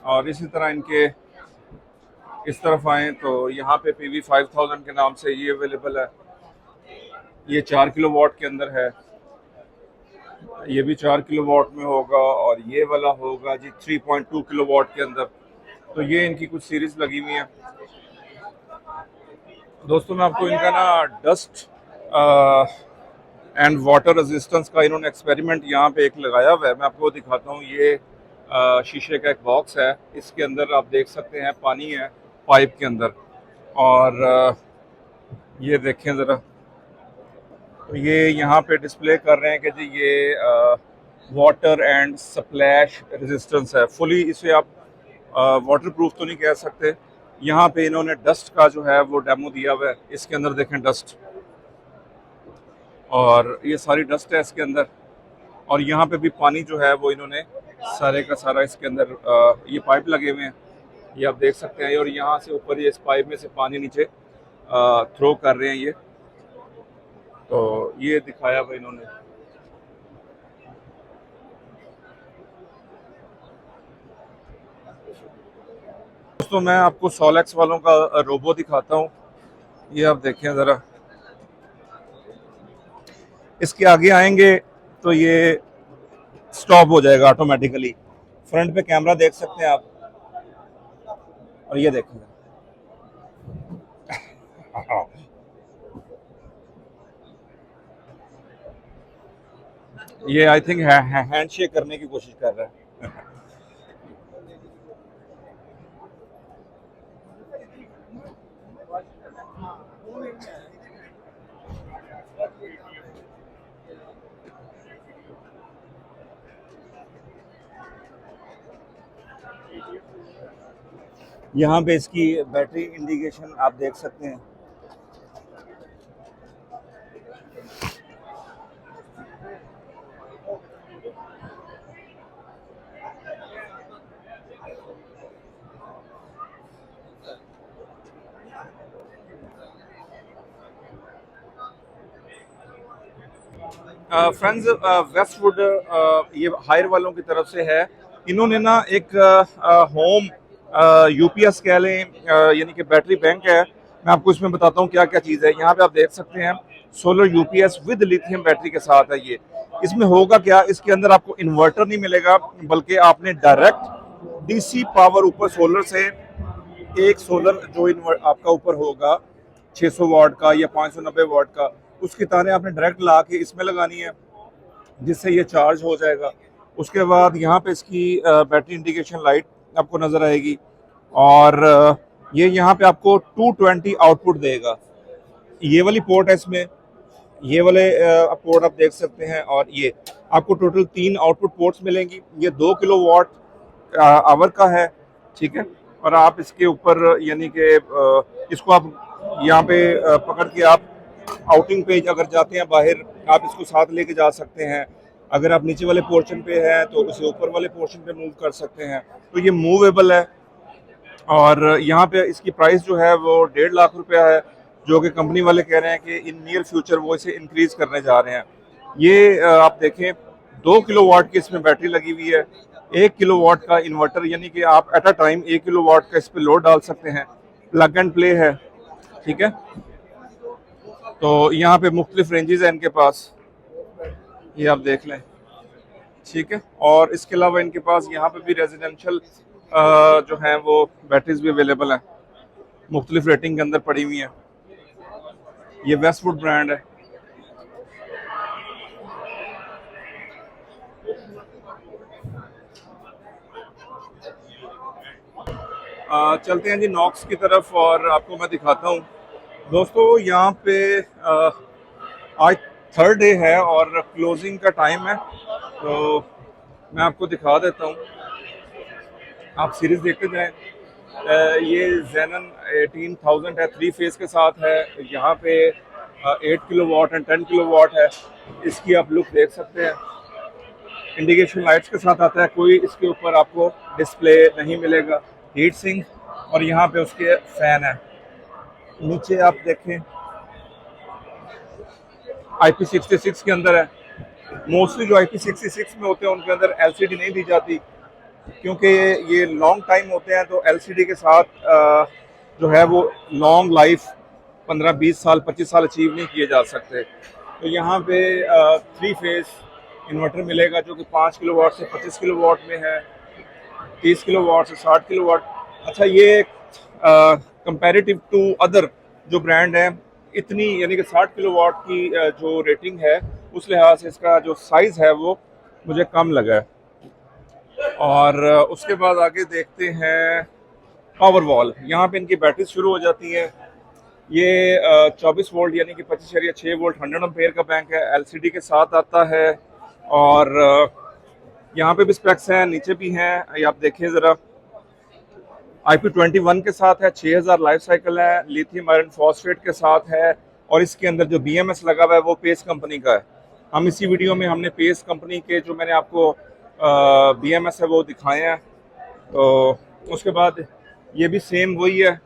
Speaker 1: और इसी तरह इनके इस तरफ आए तो यहाँ पे PV 5000 के नाम से ये अवेलेबल है, ये 4 किलोवाट के अंदर है, ये भी 4 किलोवाट में होगा और ये वाला होगा जी 3.2 किलोवाट के अंदर। तो ये इनकी कुछ सीरीज लगी हुई है दोस्तों। मैं आपको इनका ना डस्ट एंड वाटर रेजिस्टेंस का इन्होंने एक्सपेरिमेंट यहाँ पे एक लगाया हुआ है, मैं आपको दिखाता हूँ। ये शीशे का एक बॉक्स है, इसके अंदर आप देख सकते हैं पानी है पाइप के अंदर। और ये देखें ज़रा, तो ये यहाँ पे डिस्प्ले कर रहे हैं कि जी ये वाटर एंड स्प्लैश रेजिस्टेंस है। फुली इसे आप वाटर प्रूफ तो नहीं कह सकते। यहाँ पे इन्होंने डस्ट का जो है वो डेमो दिया हुआ है, इसके अंदर देखें डस्ट, और ये सारी डस्ट है इसके अंदर। और यहाँ पे भी पानी जो है वो इन्होंने सारे का सारा इसके अंदर ये पाइप लगे हुए हैं, ये आप देख सकते हैं। और यहाँ से ऊपर ये इस पाइप में से पानी नीचे थ्रो कर रहे हैं ये, तो ये दिखाया हुआ इन्होंने। दोस्तों मैं आपको सोलेक्स वालों का रोबो दिखाता हूँ, ये आप देखें ज़रा। इसके आगे आएंगे तो ये स्टॉप हो जाएगा ऑटोमेटिकली। फ्रंट पे कैमरा देख सकते हैं आप, और ये देखें ये आई थिंक हैंडशेक करने की कोशिश कर रहा है। यहाँ पे इसकी बैटरी इंडिकेशन आप देख सकते हैं। फ्रेंड्स वेस्टवुड ये हायर वालों की तरफ से है। इन्होंने ना एक होम UPS कह लें, यानी कि बैटरी बैंक है। मैं आपको इसमें बताता हूँ क्या क्या चीज़ है। यहाँ पे आप देख सकते हैं solar UPS with lithium battery के साथ है ये। इसमें होगा क्या, इसके अंदर आपको इन्वर्टर नहीं मिलेगा, बल्कि आपने डायरेक्ट DC पावर ऊपर सोलर से, एक सोलर जो आपका ऊपर होगा 600 वाट का या 590 वाट का, उसकी तारें आपने डायरेक्ट ला के इसमें लगानी है, जिससे ये चार्ज हो जाएगा। उसके बाद यहाँ पे इसकी बैटरी इंडिकेशन लाइट आपको नज़र आएगी, और ये यहाँ पे आपको 220 आउटपुट देगा। ये वाली पोर्ट है इसमें, ये वाले पोर्ट आप देख सकते हैं, और ये आपको टोटल 3 आउटपुट पोर्ट्स मिलेंगी। ये 2 किलोवाट आवर का है, ठीक है। और आप इसके ऊपर यानी कि इसको आप यहाँ पे पकड़ के आप आउटिंग पे अगर जाते हैं बाहर, आप इसको साथ लेके जा सकते हैं। अगर आप नीचे वाले पोर्शन पे हैं तो उसे ऊपर वाले पोर्शन पे मूव कर सकते हैं। तो ये मूवेबल है। और यहाँ पे इसकी प्राइस जो है वो 1.5 लाख रुपया है, जो कि कंपनी वाले कह रहे हैं कि इन नियर फ्यूचर वो इसे इंक्रीज करने जा रहे हैं। ये आप देखें 2 किलोवाट की इसमें बैटरी लगी हुई है, 1 किलोवाट का इन्वर्टर, यानी कि आप एट अ टाइम 1 किलोवाट का इस पर लोड डाल सकते हैं। प्लग एंड प्ले है, ठीक है। तो यहाँ पे मुख्तलिफ रेंजेस हैं इनके पास, ये आप देख लें, ठीक है। और इसके अलावा इनके पास यहाँ पे भी रेजिडेंशियल जो हैं वो बैटरीज भी अवेलेबल हैं, मुख्तलिफ रेटिंग के अंदर पड़ी हुई हैं। ये वेस्टवुड ब्रांड है। चलते हैं जी नॉक्स की तरफ और आपको मैं दिखाता हूँ। दोस्तों यहाँ पे आज थर्ड डे है और क्लोजिंग का टाइम है, तो मैं आपको दिखा देता हूँ, आप सीरीज देखते जाएं। ये जेनन 18,000 है, 3 फेज के साथ है। यहाँ पे 8 किलोवाट एंड 10 किलोवाट है। इसकी आप लुक देख सकते हैं, इंडिकेशन लाइट्स के साथ आता है। कोई इसके ऊपर आपको डिस्प्ले नहीं मिलेगा। हीट सिंक और यहाँ पे उसके फैन है। नीचे आप देखें IP66 के अंदर है। मोस्टली जो IP66 में होते हैं उनके अंदर LCD नहीं दी जाती, क्योंकि ये लॉन्ग टाइम होते हैं, तो LCD के साथ जो है वो लॉन्ग लाइफ 15-20 साल 25 साल अचीव नहीं किए जा सकते। तो यहाँ पे 3 फेज इन्वर्टर मिलेगा जो कि 5 किलोवाट से 25 किलोवाट में है, 30 किलोवाट से 60 किलोवाट। अच्छा, ये कंपैरेटिव टू अदर जो ब्रांड है, इतनी यानी कि 60 किलोवाट की जो रेटिंग है उस लिहाज से इसका जो साइज़ है वो मुझे कम लगा है। और उसके बाद आगे देखते हैं पावर वॉल। यहाँ पे इनकी बैटरी शुरू हो जाती है। ये 24 वोल्ट यानी कि 25.6 वोल्ट 100 एम्पेयर का बैंक है। LCD के साथ आता है और यहाँ पे भी स्पेक्स हैं, नीचे भी हैं, ये आप देखिए ज़रा। IP21 के साथ है, 6000 लाइफ साइकिल है, लिथियम आयरन फॉस्फेट के साथ है। और इसके अंदर जो BMS लगा हुआ है वो पेस कंपनी का है। हम इसी वीडियो में हमने पेस कंपनी के जो मैंने आपको BMS है वो दिखाए हैं। तो उसके बाद ये भी सेम वही है,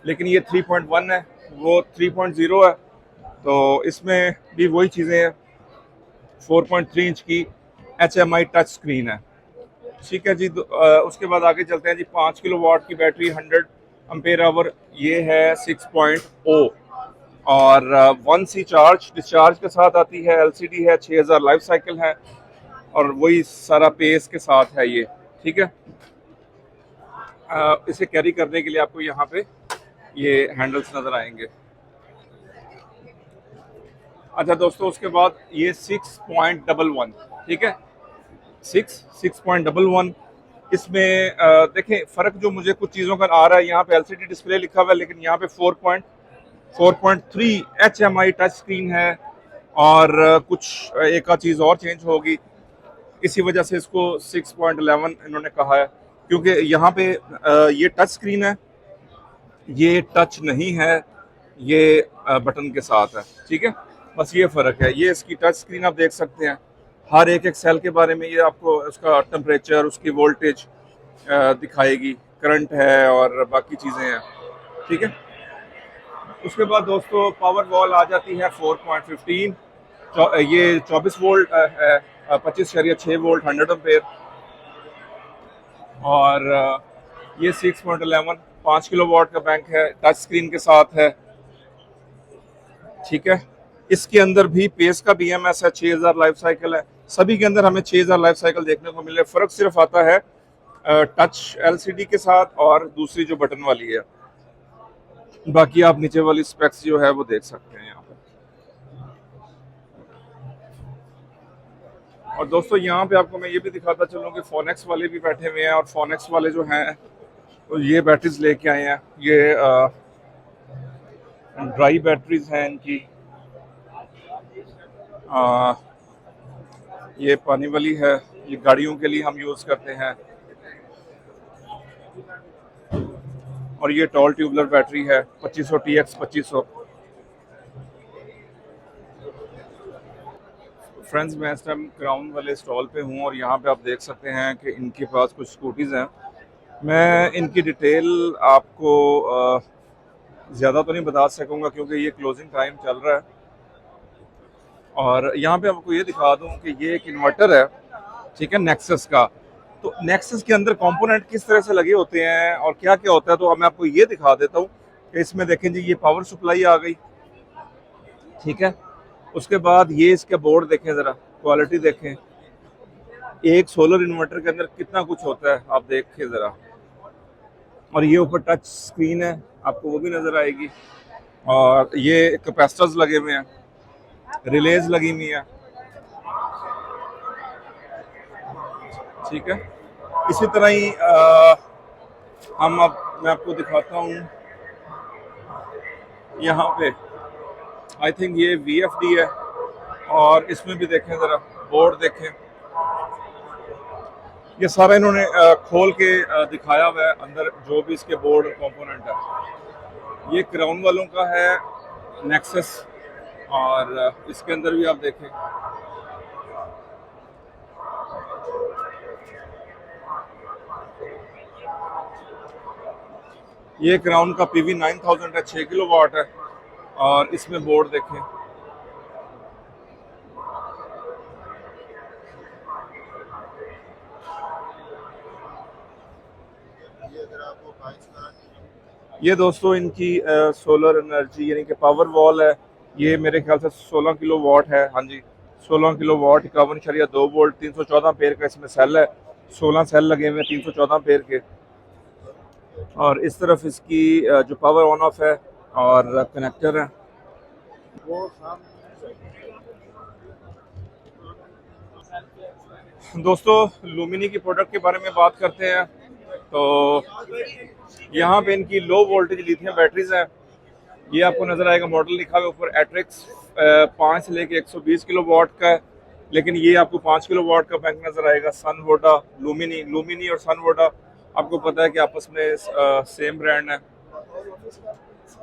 Speaker 1: लेकिन ये 3.1 है, वो 3.0 है। तो इसमें भी वही चीज़ें हैं। 4.3 इंच की HMI टच स्क्रीन है। ठीक है जी। उसके बाद आगे चलते हैं जी। 5 किलोवाट की बैटरी 100 एम्पेयर आवर, ये है 6.0 और 1C चार्ज डिस्चार्ज के साथ आती है। LCD है, 6000 लाइफ साइकिल है और वही सारा पेस के साथ है ये। ठीक है। इसे कैरी करने के लिए आपको यहाँ पे ये हैंडल्स नज़र आएंगे। अच्छा दोस्तों, उसके बाद ये 6.11, ठीक है, 6.11। इसमें देखें फ़र्क जो मुझे कुछ चीज़ों का आ रहा है। यहाँ पे LCD डिस्प्ले लिखा हुआ है, लेकिन यहाँ पे 4.3 HMI टच स्क्रीन है और कुछ एक आध चीज़ और चेंज होगी। इसी वजह से इसको 6.11 इन्होंने कहा है, क्योंकि यहाँ पे ये टच स्क्रीन है, ये टच नहीं है, ये बटन के साथ है। ठीक है, बस ये फ़र्क है। ये इसकी टच स्क्रीन आप देख सकते हैं। हर एक सेल के बारे में ये आपको उसका टेम्परेचर, उसकी वोल्टेज दिखाएगी, करंट है और बाकी चीज़ें हैं। ठीक है। उसके बाद दोस्तों पावर वॉल आ जाती है 4.15, ये 24 वोल्ट है, 25.6 वोल्ट 100 एम्पेयर और ये 6.11 5 किलोवाट का बैंक है, टच स्क्रीन के साथ है। ठीक है। इसके अंदर भी पेस का BMS है, 6000 लाइफ साइकिल है। सभी के अंदर हमें 6000 लाइफ साइकिल देखने को मिले। फ़र्क सिर्फ आता है टच LCD के साथ और दूसरी जो बटन वाली है। बाकी आप नीचे वाली स्पेक्स जो है वो देख सकते हैं यहाँ पे। और दोस्तों यहाँ पे आपको मैं ये भी दिखाता चलूँ कि फोनेक्स वाले भी बैठे हुए हैं और फोनेक्स वाले जो हैं तो ये बैटरीज लेके आए हैं। ये ड्राई बैटरीज हैं इनकी। ये पानी वाली है, ये गाड़ियों के लिए हम यूज़ करते हैं। और ये टॉल ट्यूबलर बैटरी है 2500 TX 2500। फ्रेंड्स, मैं इस टाइम क्राउन वाले स्टॉल पे हूँ और यहाँ पे आप देख सकते हैं कि इनके पास कुछ स्कूटीज़ हैं। मैं इनकी डिटेल आपको ज़्यादा तो नहीं बता सकूँगा क्योंकि ये क्लोजिंग टाइम चल रहा है। और यहाँ पे आपको ये दिखा दूँ कि ये एक इन्वर्टर है, ठीक है, नेक्सस का। तो नेक्सस के अंदर कंपोनेंट किस तरह से लगे होते हैं और क्या क्या होता है, तो मैं आपको ये दिखा देता हूँ कि इसमें देखें जी, ये पावर सप्लाई आ गई। ठीक है। उसके बाद ये इसके बोर्ड देखें, ज़रा क्वालिटी देखें। एक सोलर इन्वर्टर के अंदर कितना कुछ होता है आप देखें ज़रा। और ये ऊपर टच स्क्रीन है, आपको वो भी नज़र आएगी। और ये कैपेसिटर्स लगे हुए हैं, रिलेज लगी हुई है। ठीक है। इसी तरह ही हम अब मैं आपको दिखाता हूँ यहाँ पे, आई थिंक ये VFD है, और इसमें भी देखें ज़रा, बोर्ड देखें, ये सारा इन्होंने खोल के दिखाया हुआ है अंदर जो भी इसके बोर्ड कंपोनेंट है। ये क्राउन वालों का है, नेक्सस, और इसके अंदर भी आप देखें ये क्राउन का PV 9000 है, 6 किलोवाट है, और इसमें बोर्ड देखें। ये दोस्तों इनकी सोलर एनर्जी यानी कि पावर वॉल है, ये मेरे ख्याल से 16 किलोवाट है। हाँ जी, 16 किलोवाट, 51.2 वोल्ट, 314 पेयर का इसमें सेल है, 16 सेल लगे हुए हैं 314 पेयर के। और इस तरफ इसकी जो पावर ऑन ऑफ है और कनेक्टर है। दोस्तों लुमिनी की प्रोडक्ट के बारे में बात करते हैं, तो यहाँ पे इनकी लो वोल्टेज लिथियम बैटरीज हैं। ये आपको नज़र आएगा, मॉडल लिखा हुआ ऊपर एट्रिक्स 5 से लेके 120 किलोवाट का है, लेकिन ये आपको 5 किलोवाट का बैंक नज़र आएगा। सनवोडा, लुमिनी और सनवोडा आपको पता है कि आपस में सेम ब्रांड है।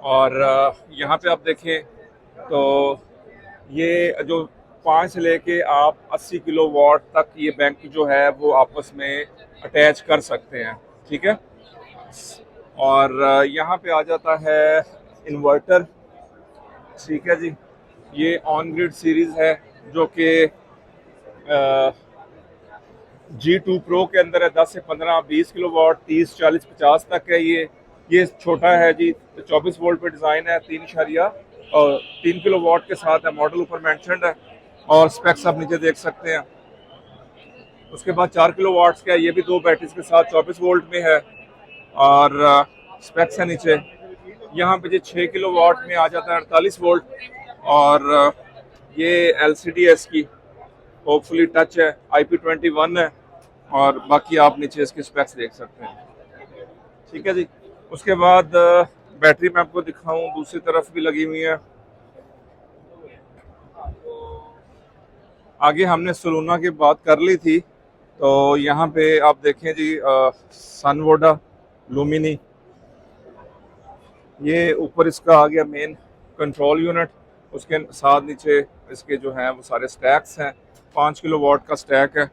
Speaker 1: और यहाँ पे आप देखें तो ये जो 5 से लेके आप 80 किलोवाट तक ये बैंक जो है वो आपस में अटैच कर सकते हैं, ठीक है। और यहाँ पे आ जाता है इन्वर्टर, ठीक है जी। ये ऑन ग्रिड सीरीज है जो कि G2 Pro के अंदर है, 10 से 15, 20 किलोवाट, 30, 40, 50 तक है। ये छोटा है जी, 24 वोल्ट पे डिज़ाइन है, 3 किलोवाट के साथ है, मॉडल ऊपर मेंशन्ड है, और स्पेक्स आप नीचे देख सकते हैं। उसके बाद 4 किलोवाट्स का है, ये भी 2 बैटरीज के साथ 24 वोल्ट में है, और स्पेक्स है नीचे। यहाँ पे जी 6 किलोवाट में आ जाता है 48 वोल्ट, और ये LCD है इसकी, होपफुली टच है, IP21 है, और बाकी आप नीचे इसके स्पेक्स देख सकते हैं, ठीक है जी। उसके बाद बैटरी मैं आपको दिखाऊं, दूसरी तरफ भी लगी हुई है। आगे हमने सोलूना की बात कर ली थी, तो यहाँ पे आप देखें जी सनवोडा, लुमिनी, ये ऊपर इसका आ गया मेन कंट्रोल यूनिट, उसके साथ नीचे इसके जो हैं वो सारे स्टैक्स हैं, 5 किलोवाट का स्टैक है।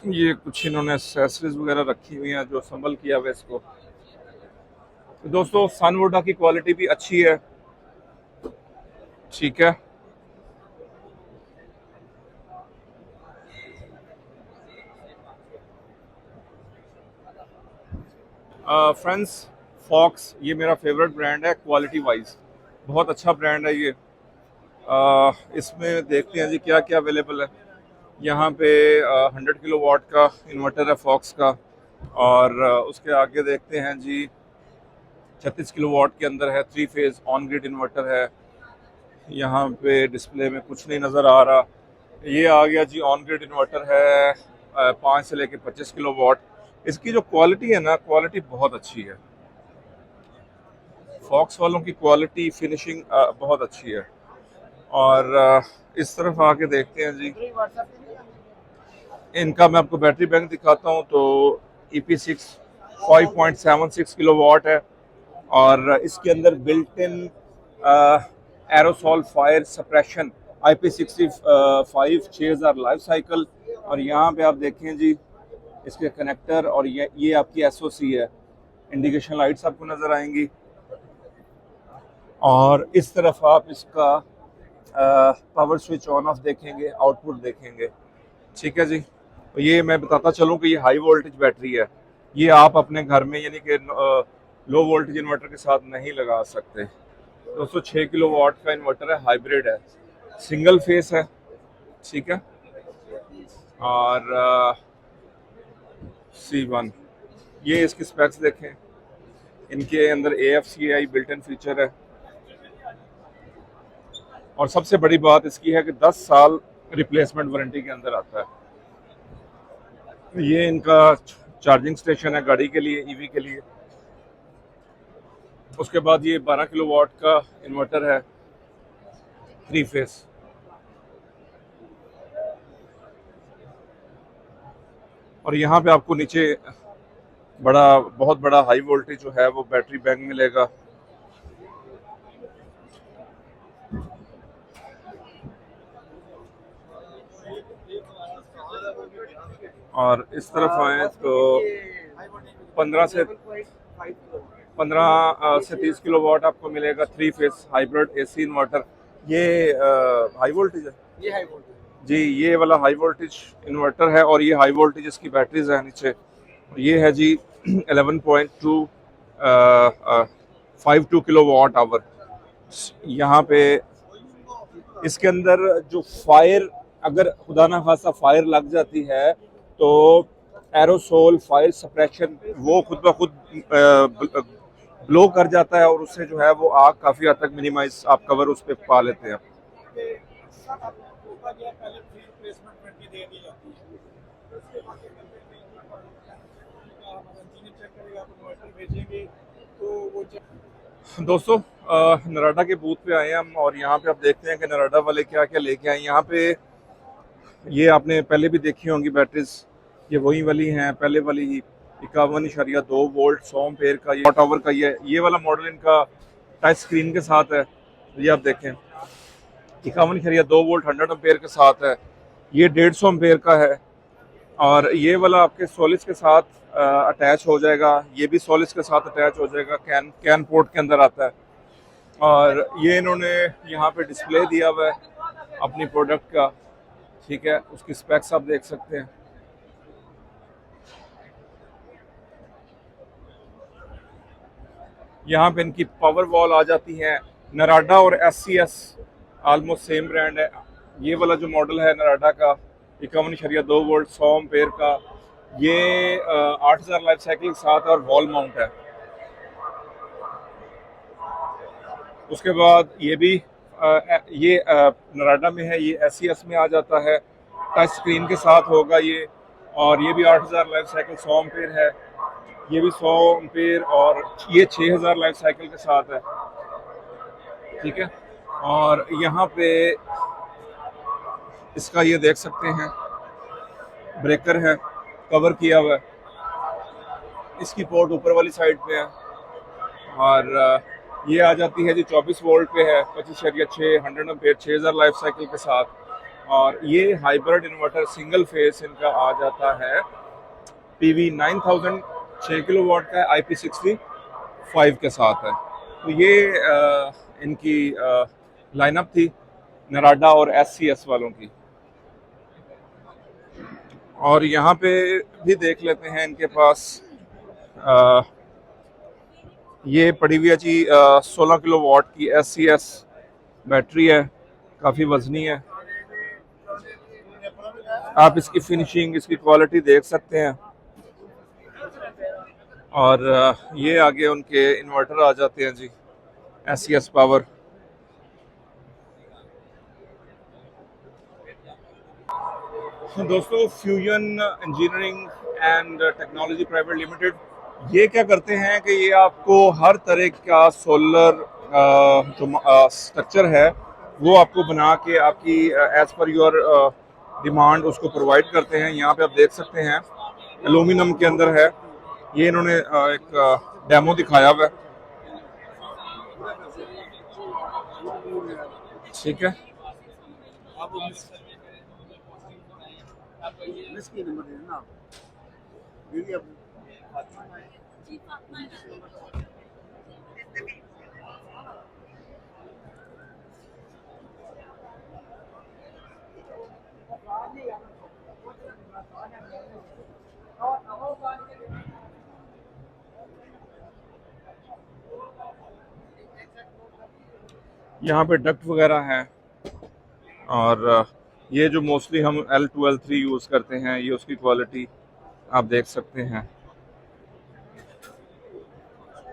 Speaker 1: ये कुछ इन्होंने एक्सेसरीज वगैरह रखी हुई हैं जो संभल किया हुआ इसको। तो दोस्तों सनवोडा की क्वालिटी भी अच्छी है, ठीक है। फ्रेंड्स, फॉक्स ये मेरा फेवरेट ब्रांड है, क्वालिटी वाइज बहुत अच्छा ब्रांड है ये। इसमें देखते हैं जी क्या क्या अवेलेबल है। यहाँ पे 100 किलोवाट का इन्वर्टर है फॉक्स का, और उसके आगे देखते हैं जी 36 किलोवाट के अंदर है, 3 फेज ऑन ग्रिड इन्वर्टर है। यहाँ पे डिस्प्ले में कुछ नहीं नज़र आ रहा। ये आ गया जी ऑन ग्रिड इन्वर्टर है, 5 से लेके 25 किलोवाट। इसकी जो क्वालिटी है ना, क्वालिटी बहुत अच्छी है, फॉक्स वालों की क्वालिटी फिनिशिंग बहुत अच्छी है। और इस तरफ आके देखते हैं जी, इनका मैं आपको बैटरी बैंक दिखाता हूँ। तो EP6 5.76 किलोवाट है, और इसके अंदर built in aerosol fire suppression IP65 6000 life cycle. और यहाँ पे आप देखें जी इसके कनेक्टर, और ये आपकी SOC है, इंडिकेशन लाइट्स आपको नज़र आएंगी। और इस तरफ आप इसका पावर स्विच ऑन ऑफ देखेंगे, आउटपुट देखेंगे, ठीक है जी। तो ये मैं बताता चलूँ कि ये हाई वोल्टेज बैटरी है, ये आप अपने घर में यानी कि लो वोल्टेज इन्वर्टर के साथ नहीं लगा सकते। 206 किलोवाट का इन्वर्टर है, हाइब्रिड है, सिंगल फेस है, ठीक है। और C1 ये इसके स्पेक्स देखें, इनके अंदर AFCI बिल्ट इन फीचर है। और सबसे बड़ी बात इसकी है कि 10 साल रिप्लेसमेंट वारंटी के अंदर आता है। ये इनका चार्जिंग स्टेशन है गाड़ी के लिए, ईवी के लिए। उसके बाद ये 12 किलोवाट का इन्वर्टर है 3 फेस। और यहाँ पे आपको नीचे बहुत बड़ा हाई वोल्टेज जो है वो बैटरी बैंक मिलेगा। और इस तरफ आए तो 15 से 30 किलोवाट आपको मिलेगा 3 फेस हाइब्रिड एसी इन्वर्टर। ये हाई वोल्टेज है,
Speaker 3: ये हाई वोल्टेज
Speaker 1: जी ये वाला हाई वोल्टेज इन्वर्टर है। और ये हाई वोल्टेज इसकी बैटरीज है नीचे। ये है जी 11.52 किलोवाट आवर। यहाँ पे इसके अंदर जो फायर, अगर खुदा ना खासा फायर लग जाती है तो एरोसोल फायर सप्रेशन वो खुद ब खुद ब्लो कर जाता है और उससे जो है वो आग काफ़ी हद तक मिनिमाइज आप कवर उस पर पा लेते हैं। दोस्तों नराडा के बूथ पे आए हैं हम और यहाँ पे आप देखते हैं कि नराडा वाले क्या क्या लेके आए। यहाँ पे ये आपने पहले भी देखी होंगी बैटरीज, ये वही वाली हैं पहले वाली ही। 51.2 वोल्ट 100 एम्पेयर का ये टावर का ये वाला मॉडल इनका टच स्क्रीन के साथ है। ये आप देखें 51.2 वोल्ट 100 एम्पेयर के साथ है। ये 150 एम्पेयर का है और ये वाला आपके सोलिस के साथ अटैच हो जाएगा। ये भी सोलिस के साथ अटैच हो जाएगा, कैन पोर्ट के अंदर आता है। और ये इन्होंने यहाँ पे डिस्प्ले दिया हुआ है अपनी प्रोडक्ट का, ठीक है। उसकी स्पेक्स आप देख सकते हैं। यहाँ पे इनकी पावर वॉल आ जाती है। नराडा और SCS ऑलमोस्ट सेम ब्रांड है। ये वाला जो मॉडल है नराडा का 51.2 वोल्ट 100 एम्पेयर का, ये 8000 लाइफ साइकिल के साथ और वॉल माउंट है। उसके बाद ये भी ये नराडा में है, ये SCS में आ जाता है। टच स्क्रीन के साथ होगा ये। और ये भी 8000 लाइफ साइकिल 100 एम्पेयर है। ये भी 100 एम्पेयर और ये 6000 लाइफ साइकिल के साथ है, ठीक है। और यहाँ पे इसका ये देख सकते हैं ब्रेकर है, कवर किया हुआ है। इसकी पोर्ट ऊपर वाली साइड पे है। और ये आ जाती है जी 24 वोल्ट पे है 25.6 100 एम्पेयर 6000 लाइफ साइकिल के साथ। और ये हाइब्रिड इन्वर्टर सिंगल फेस इनका आ जाता है PV 9000 6 किलोवाट का IP65 के साथ है। तो ये इनकी लाइनअप थी नराडा और SCS वालों की। और यहाँ पे भी देख लेते हैं इनके पास ये पड़ी हुई है जी 16 किलोवाट की SCS बैटरी है, काफ़ी वजनी है। आप इसकी फिनिशिंग, इसकी क्वालिटी देख सकते हैं। और ये आगे उनके इन्वर्टर आ जाते हैं जी SCS पावर। दोस्तों fusion engineering and technology private limited ये क्या करते हैं कि ये आपको हर तरह का सोलर जो स्ट्रक्चर है वो आपको बना के आपकी एज पर योर डिमांड उसको प्रोवाइड करते हैं। यहाँ पे आप देख सकते हैं एल्यूमिनियम के अंदर है। ये इन्होंने एक डेमो दिखाया हुआ है, ठीक है। यहाँ पे डक्ट वगैरह है। और ये जो मोस्टली हम L2 L3 यूज़ करते हैं, ये उसकी क्वालिटी आप देख सकते हैं।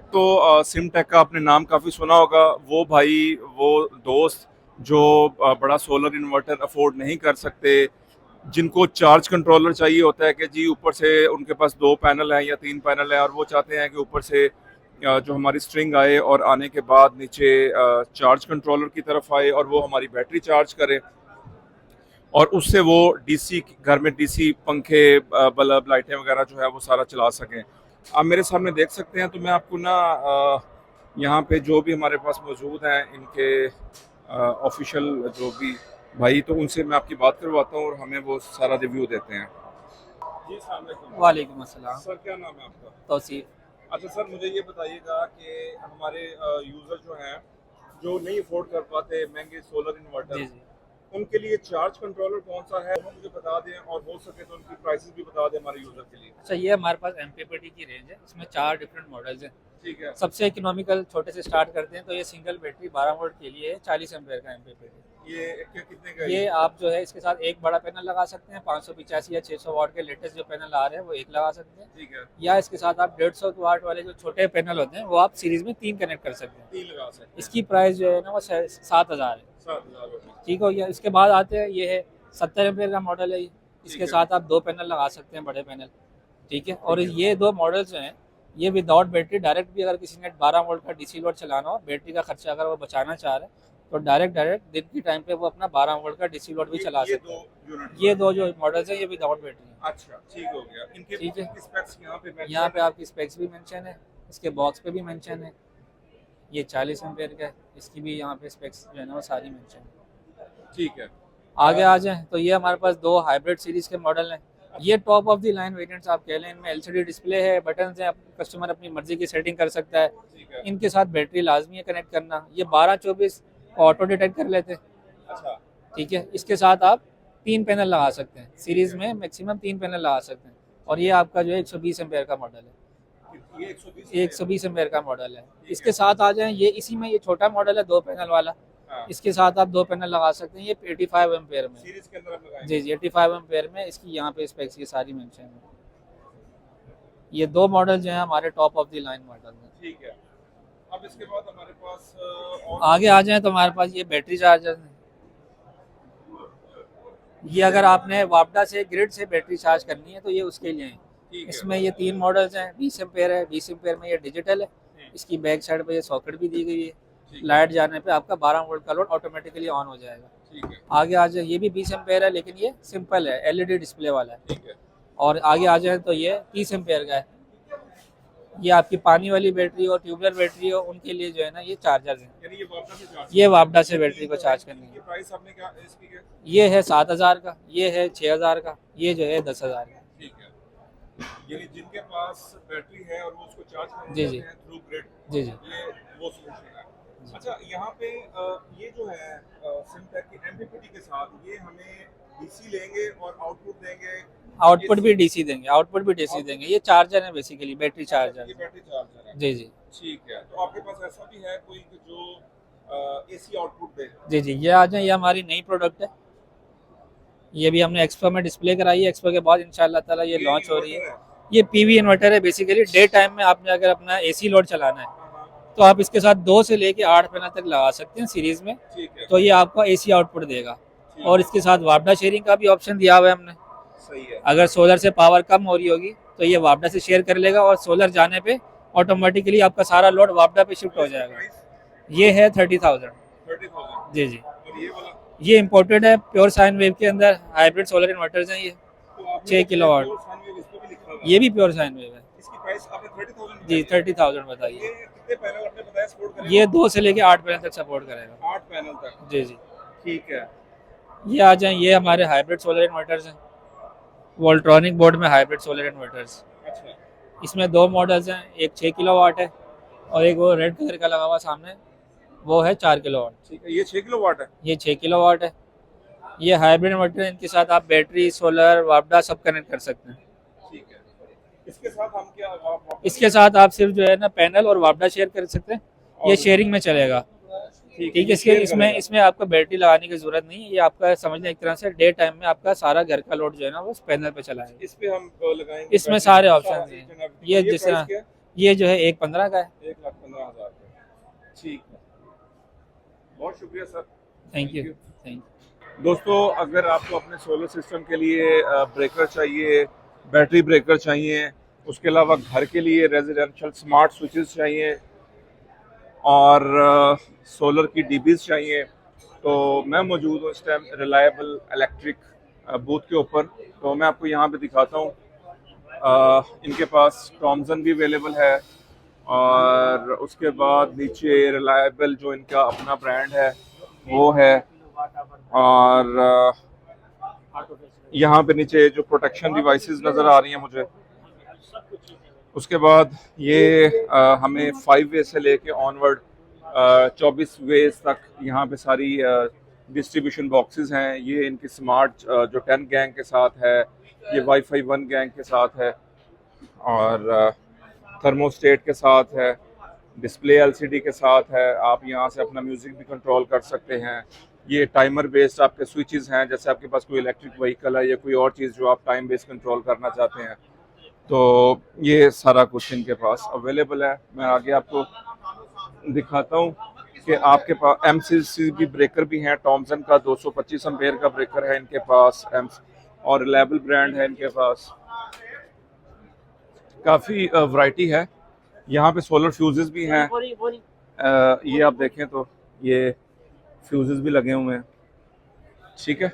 Speaker 1: तो सिमटेक का आपने नाम काफ़ी सुना होगा। वो भाई वो दोस्त जो बड़ा सोलर इन्वर्टर अफोर्ड नहीं कर सकते, जिनको चार्ज कंट्रोलर चाहिए होता है कि जी ऊपर से उनके पास 2 पैनल हैं या 3 पैनल हैं और वो चाहते हैं कि ऊपर से जो हमारी स्ट्रिंग आए और आने के बाद नीचे चार्ज कंट्रोलर की तरफ आए और वो हमारी बैटरी चार्ज करे और उससे वो डीसी घर में डीसी पंखे बल्ब लाइटें वगैरह जो है वो सारा चला सकें। आप मेरे सामने देख सकते हैं, तो मैं आपको ना यहाँ पे जो भी हमारे पास मौजूद हैं इनके ऑफिशियल जो भी भाई, तो उनसे मैं आपकी बात करवाता हूँ और हमें वो सारा रिव्यू देते हैं। जी अस्सलाम वालेकुम।
Speaker 7: वालेकुम अस्सलाम।
Speaker 1: सर क्या नाम है आपका?
Speaker 7: तौसीफ।
Speaker 1: अच्छा सर, मुझे ये बताइएगा कि हमारे यूज़र जो हैं जो नहीं अफोर्ड कर पाते महंगे सोलर इन्वर्टर,
Speaker 7: जी जी।
Speaker 1: उनके लिए चार्ज कंट्रोलर कौन सा है वो मुझे बता दें और हो सके तो उनकी प्राइसेस भी बता दें हमारे यूज़र के लिए।
Speaker 7: अच्छा, ये हमारे पास MPPT की रेंज है, इसमें 4 डिफरेंट मॉडल्स हैं।
Speaker 1: ठीक है।
Speaker 7: सबसे इकोनॉमिकल छोटे से स्टार्ट करते हैं तो ये सिंगल बैटरी 12 वोल्ट के लिए है, 40 एम्पेयर का MPPT।
Speaker 1: ये कितने का है?
Speaker 7: ये आप जो है इसके साथ एक बड़ा पैनल लगा सकते हैं, 585 या 600 वाट के लेटेस्ट जो पैनल आ रहे हैं वो एक लगा सकते हैं,
Speaker 1: ठीक है।
Speaker 7: या इसके साथ आप 150 वाट वाले जो छोटे पैनल होते हैं वो आप सीरीज में 3 कनेक्ट कर सकते हैं।
Speaker 1: 3 लगा सकते हैं।
Speaker 7: इसकी प्राइस जो है ना वो 7,000 है।
Speaker 1: 7,000 रुपये।
Speaker 7: ठीक हो गया। इसके बाद आते हैं, ये है 70 एम्पेयर का मॉडल है ये। इसके
Speaker 1: है।
Speaker 7: साथ आप 2 पैनल लगा सकते हैं, बड़े पैनल। ठीक है। और ये 2 मॉडल्स जो हैं ये विदाउट बैटरी डायरेक्ट भी, अगर किसी ने 12 वोल्ट का डीसी लोड चलाना हो, बैटरी का खर्चा अगर वो बचाना चाह रहे हैं तो डायरेक्ट दिन की टाइम पे वो अपना 12 वोल्ट का डीसी लोड भी चला सकते हैं। ये 2 जो मॉडल्स हैं ये विदाउट बैटरी हैं।
Speaker 1: अच्छा, ठीक हो गया। इनके
Speaker 7: ठीक है।
Speaker 1: स्पेक्स यहाँ पे mention
Speaker 7: यहाँ पे
Speaker 1: है।
Speaker 7: आपकी स्पेक्स भी मेंशन है, इसके बॉक्स पे भी मेंशन है। ये 40 एम्पेयर का है, इसकी भी यहाँ पे स्पेक्स जो है ना वो सारी मेंशन है।
Speaker 1: ठीक है।
Speaker 7: आगे आ जाएं तो ये हमारे पास 2 हाइब्रिड सीरीज के मॉडल हैं। ये top of the line variants आप कह लें। इनमें LCD डिस्प्ले है, बटन है, कस्टमर अपनी मर्जी की सेटिंग कर सकता है।
Speaker 1: ठीक है।
Speaker 7: इनके साथ बैटरी लाजमी है कनेक्ट करना। ये 12-24 ऑटो डिटेक्ट कर लेते हैं।
Speaker 1: अच्छा,
Speaker 7: ठीक है। इसके साथ आप 3 पैनल लगा सकते हैं, सीरीज में मैक्सिमम 3 पैनल लगा सकते हैं। और ये आपका जो है 120 एम्पेयर का मॉडल है।
Speaker 1: ये 120
Speaker 7: 120 एम्पेयर का मॉडल है। इसके साथ आ जाएं, ये इसी में ये छोटा मॉडल है 2 पैनल वाला।
Speaker 1: हाँ।
Speaker 7: इसके साथ आप 2 पैनल लगा सकते हैं। ये 85 एम्पेयर में।
Speaker 1: सीरीज के अंदर आप लगाएंगे।
Speaker 7: जी जी, 85 एम्पेयर में। इसकी यहाँ पे स्पेक्स ये सारी मेंशन है। ये 2 मॉडल जो हैं हमारे top of the line model हैं।
Speaker 1: ठीक है। अब इसके बाद हमारे पास और
Speaker 7: आगे आ जाएं तो हमारे पास ये बैटरी चार्जर हैं। ये अगर आपने वापडा से ग्रिड से बैटरी चार्ज करनी है तो ये उसके लिए है।
Speaker 1: ठीक है।
Speaker 7: इसमें ये 3 मॉडल्स हैं। 20 एम्पेयर है, 20 एम्पेयर में ये डिजिटल है। इसकी बैक साइड पे ये सॉकेट भी दी गई है।
Speaker 1: ठीक है।
Speaker 7: लाइट जाने पे आपका 12 वोल्ट का लोड ऑटोमेटिकली ऑन हो जाएगा।
Speaker 1: ठीक है।
Speaker 7: आगे आ जाए, ये भी 20 एम्पेयर है लेकिन ये सिंपल है, LED डिस्प्ले वाला है।
Speaker 1: ठीक है।
Speaker 7: और आगे आ जाए तो ये 30 एम्पेयर का है। ये आपकी पानी वाली बैटरी और ट्यूबवेल बैटरी हो उनके लिए जो है ना ये चार्जर है।
Speaker 1: यानी ये वापडा से चार्ज।
Speaker 7: ये वापडा से बैटरी को चार्ज करनी
Speaker 1: ये
Speaker 7: है।
Speaker 1: प्राइस आपने क्या इसकी क्या?
Speaker 7: ये है 7,000 का, ये है 6,000 का, ये जो है 10,000 का।
Speaker 1: ठीक है। यानी जिनके पास बैटरी है और वो उसको चार्ज करना
Speaker 7: जी, जी।
Speaker 1: चाहते हैं थ्रू ग्रिड,
Speaker 7: जी जी।
Speaker 1: ये वो सॉल्यूशन है। अच्छा, यहाँ पे ये जो है सिमटेक की MPPT के साथ ये हमें डीसी लेंगे और आउटपुट देंगे।
Speaker 7: आउटपुट भी डीसी देंगे, आउटपुट भी डीसी देंगे। ये चार्जर है बेसिकली, बैटरी
Speaker 1: ये
Speaker 7: चार्जर।
Speaker 1: बैटरी चार्जर है।
Speaker 7: जी जी।
Speaker 1: ठीक है। तो आपके पास ऐसा भी है कोई कि जो AC आउटपुट दे?
Speaker 7: जी जी, ये आ जाए, ये हमारी नई प्रोडक्ट है। ये भी हमने एक्सपो में डिस्प्ले कराई है। एक्सपो के बाद इंशाल्लाह ताला ये लॉन्च हो रही है। ये PV इन्वर्टर है बेसिकली। डे टाइम में आपने अगर अपना AC लोड चलाना है तो आप इसके साथ 2 से लेके 8 पैनल तक लगा सकते हैं सीरीज में।
Speaker 1: ठीक है।
Speaker 7: तो ये आपको AC आउटपुट देगा। और इसके साथ वापडा शेयरिंग का भी ऑप्शन दिया हुआ है हमने।
Speaker 1: सही है।
Speaker 7: अगर सोलर से पावर कम हो रही होगी तो ये वापडा से शेयर कर लेगा और सोलर जाने पे ऑटोमेटिकली आपका सारा लोड वापडा पे शिफ्ट हो जाएगा। ये है 30,000।
Speaker 1: 30,000।
Speaker 7: जी जी।
Speaker 1: और ये वाला
Speaker 7: ये इम्पोर्टेड है, प्योर साइन वेव के अंदर हाइब्रिड सोलर इन्वर्टर्स हैं ये।
Speaker 1: तो आपने
Speaker 7: 6 किलोवाट।
Speaker 1: प्योर साइन वेव इस पे भी लिखा हुआ है।
Speaker 7: ये भी प्योर साइन वेव है।
Speaker 1: इसकी प्राइस आपने 30,000
Speaker 7: जी,
Speaker 1: बताई है।
Speaker 7: 30,000 बताइए।
Speaker 1: ये कितने पैनल आपने बताया सपोर्ट करेगा?
Speaker 7: ये 2 से लेके 8 पैनल तक सपोर्ट करेगा।
Speaker 1: 8 पैनल तक।
Speaker 7: जी जी।
Speaker 1: ठीक है।
Speaker 7: ये आ जाए, ये हमारे हाइब्रिड सोलर इन्वर्टर्स हैं। वोल्ट्रॉनिक बोर्ड में हाइब्रिड सोलर इन्वर्टर्स।
Speaker 1: अच्छा।
Speaker 7: इसमें 2 मॉडल्स हैं, एक 6 किलोवाट है और एक वो रेड कलर का लगा हुआ सामने वो है 4 किलोवाट।
Speaker 1: ठीक है। ये 6 किलोवाट है।
Speaker 7: ये 6 किलोवाट है। ये हाइब्रिड इन्वर्टर है। इनके साथ आप बैटरी, सोलर, वापडा सब कनेक्ट कर सकते हैं।
Speaker 1: ठीक है। इसके साथ हम क्या
Speaker 7: इसके साथ आप सिर्फ जो है ना पैनल और वापडा शेयर कर सकते हैं। ये शेयरिंग में चलेगा। ठीक है। इसके इसमें आपको बैटरी लगाने की जरूरत नहीं है। ये आपका समझ लें एक तरह से डे टाइम में आपका सारा घर का लोड जो है ना वो पैनल पे चलाएगा।
Speaker 1: इस पे हम लगाएंगे।
Speaker 7: इसमें सारे ऑप्शन हैं। ये
Speaker 1: प्राइस
Speaker 7: जिस
Speaker 1: क्या है?
Speaker 7: ये जो है 1,15 का है।
Speaker 1: 1,15,000 का। ठीक है। बहुत शुक्रिया sir.
Speaker 7: Thank you thank you.
Speaker 1: दोस्तों, अगर आपको अपने सोलर सिस्टम के लिए ब्रेकर चाहिए, बैटरी ब्रेकर चाहिए, उसके अलावा घर के लिए रेजिडेंशियल स्मार्ट स्विचेस चाहिए और सोलर की डीबीज चाहिए, तो मैं मौजूद हूँ इस टाइम रिलायबल इलेक्ट्रिक बूथ के ऊपर। तो मैं आपको यहाँ पे दिखाता हूँ। इनके पास टॉमसन भी अवेलेबल है और उसके बाद नीचे रिलायबल जो इनका अपना ब्रांड है वो है, और यहाँ पे नीचे जो प्रोटेक्शन डिवाइसेस नज़र आ रही हैं मुझे। उसके बाद ये हमें 5 वे से लेके ऑनवर्ड 24 वेज तक यहाँ पे सारी डिस्ट्रीब्यूशन बॉक्सेस हैं। ये इनकी स्मार्ट जो 10 गैंग के साथ है, ये वाईफाई 1 गैंग के साथ है और थर्मोस्टेट के साथ है, डिस्प्ले एलसीडी के साथ है। आप यहाँ से अपना म्यूज़िक भी कंट्रोल कर सकते हैं। ये टाइमर बेस्ड आपके स्विचेस हैं, जैसे आपके पास कोई इलेक्ट्रिक व्हीकल है या कोई और चीज़ जो आप टाइम बेस्ड कंट्रोल करना चाहते हैं, तो ये सारा कुछ इनके पास अवेलेबल है। मैं आगे आपको दिखाता हूँ कि आपके पास MCCB ब्रेकर भी हैं। टॉमसन का 225 एम्पेयर का ब्रेकर है इनके पास, और रिलायबल ब्रांड है इनके पास। काफ़ी वैरायटी है। यहाँ पे सोलर फ्यूजेस भी हैं। ये आप देखें तो ये फ्यूजेस भी लगे हुए हैं, ठीक है।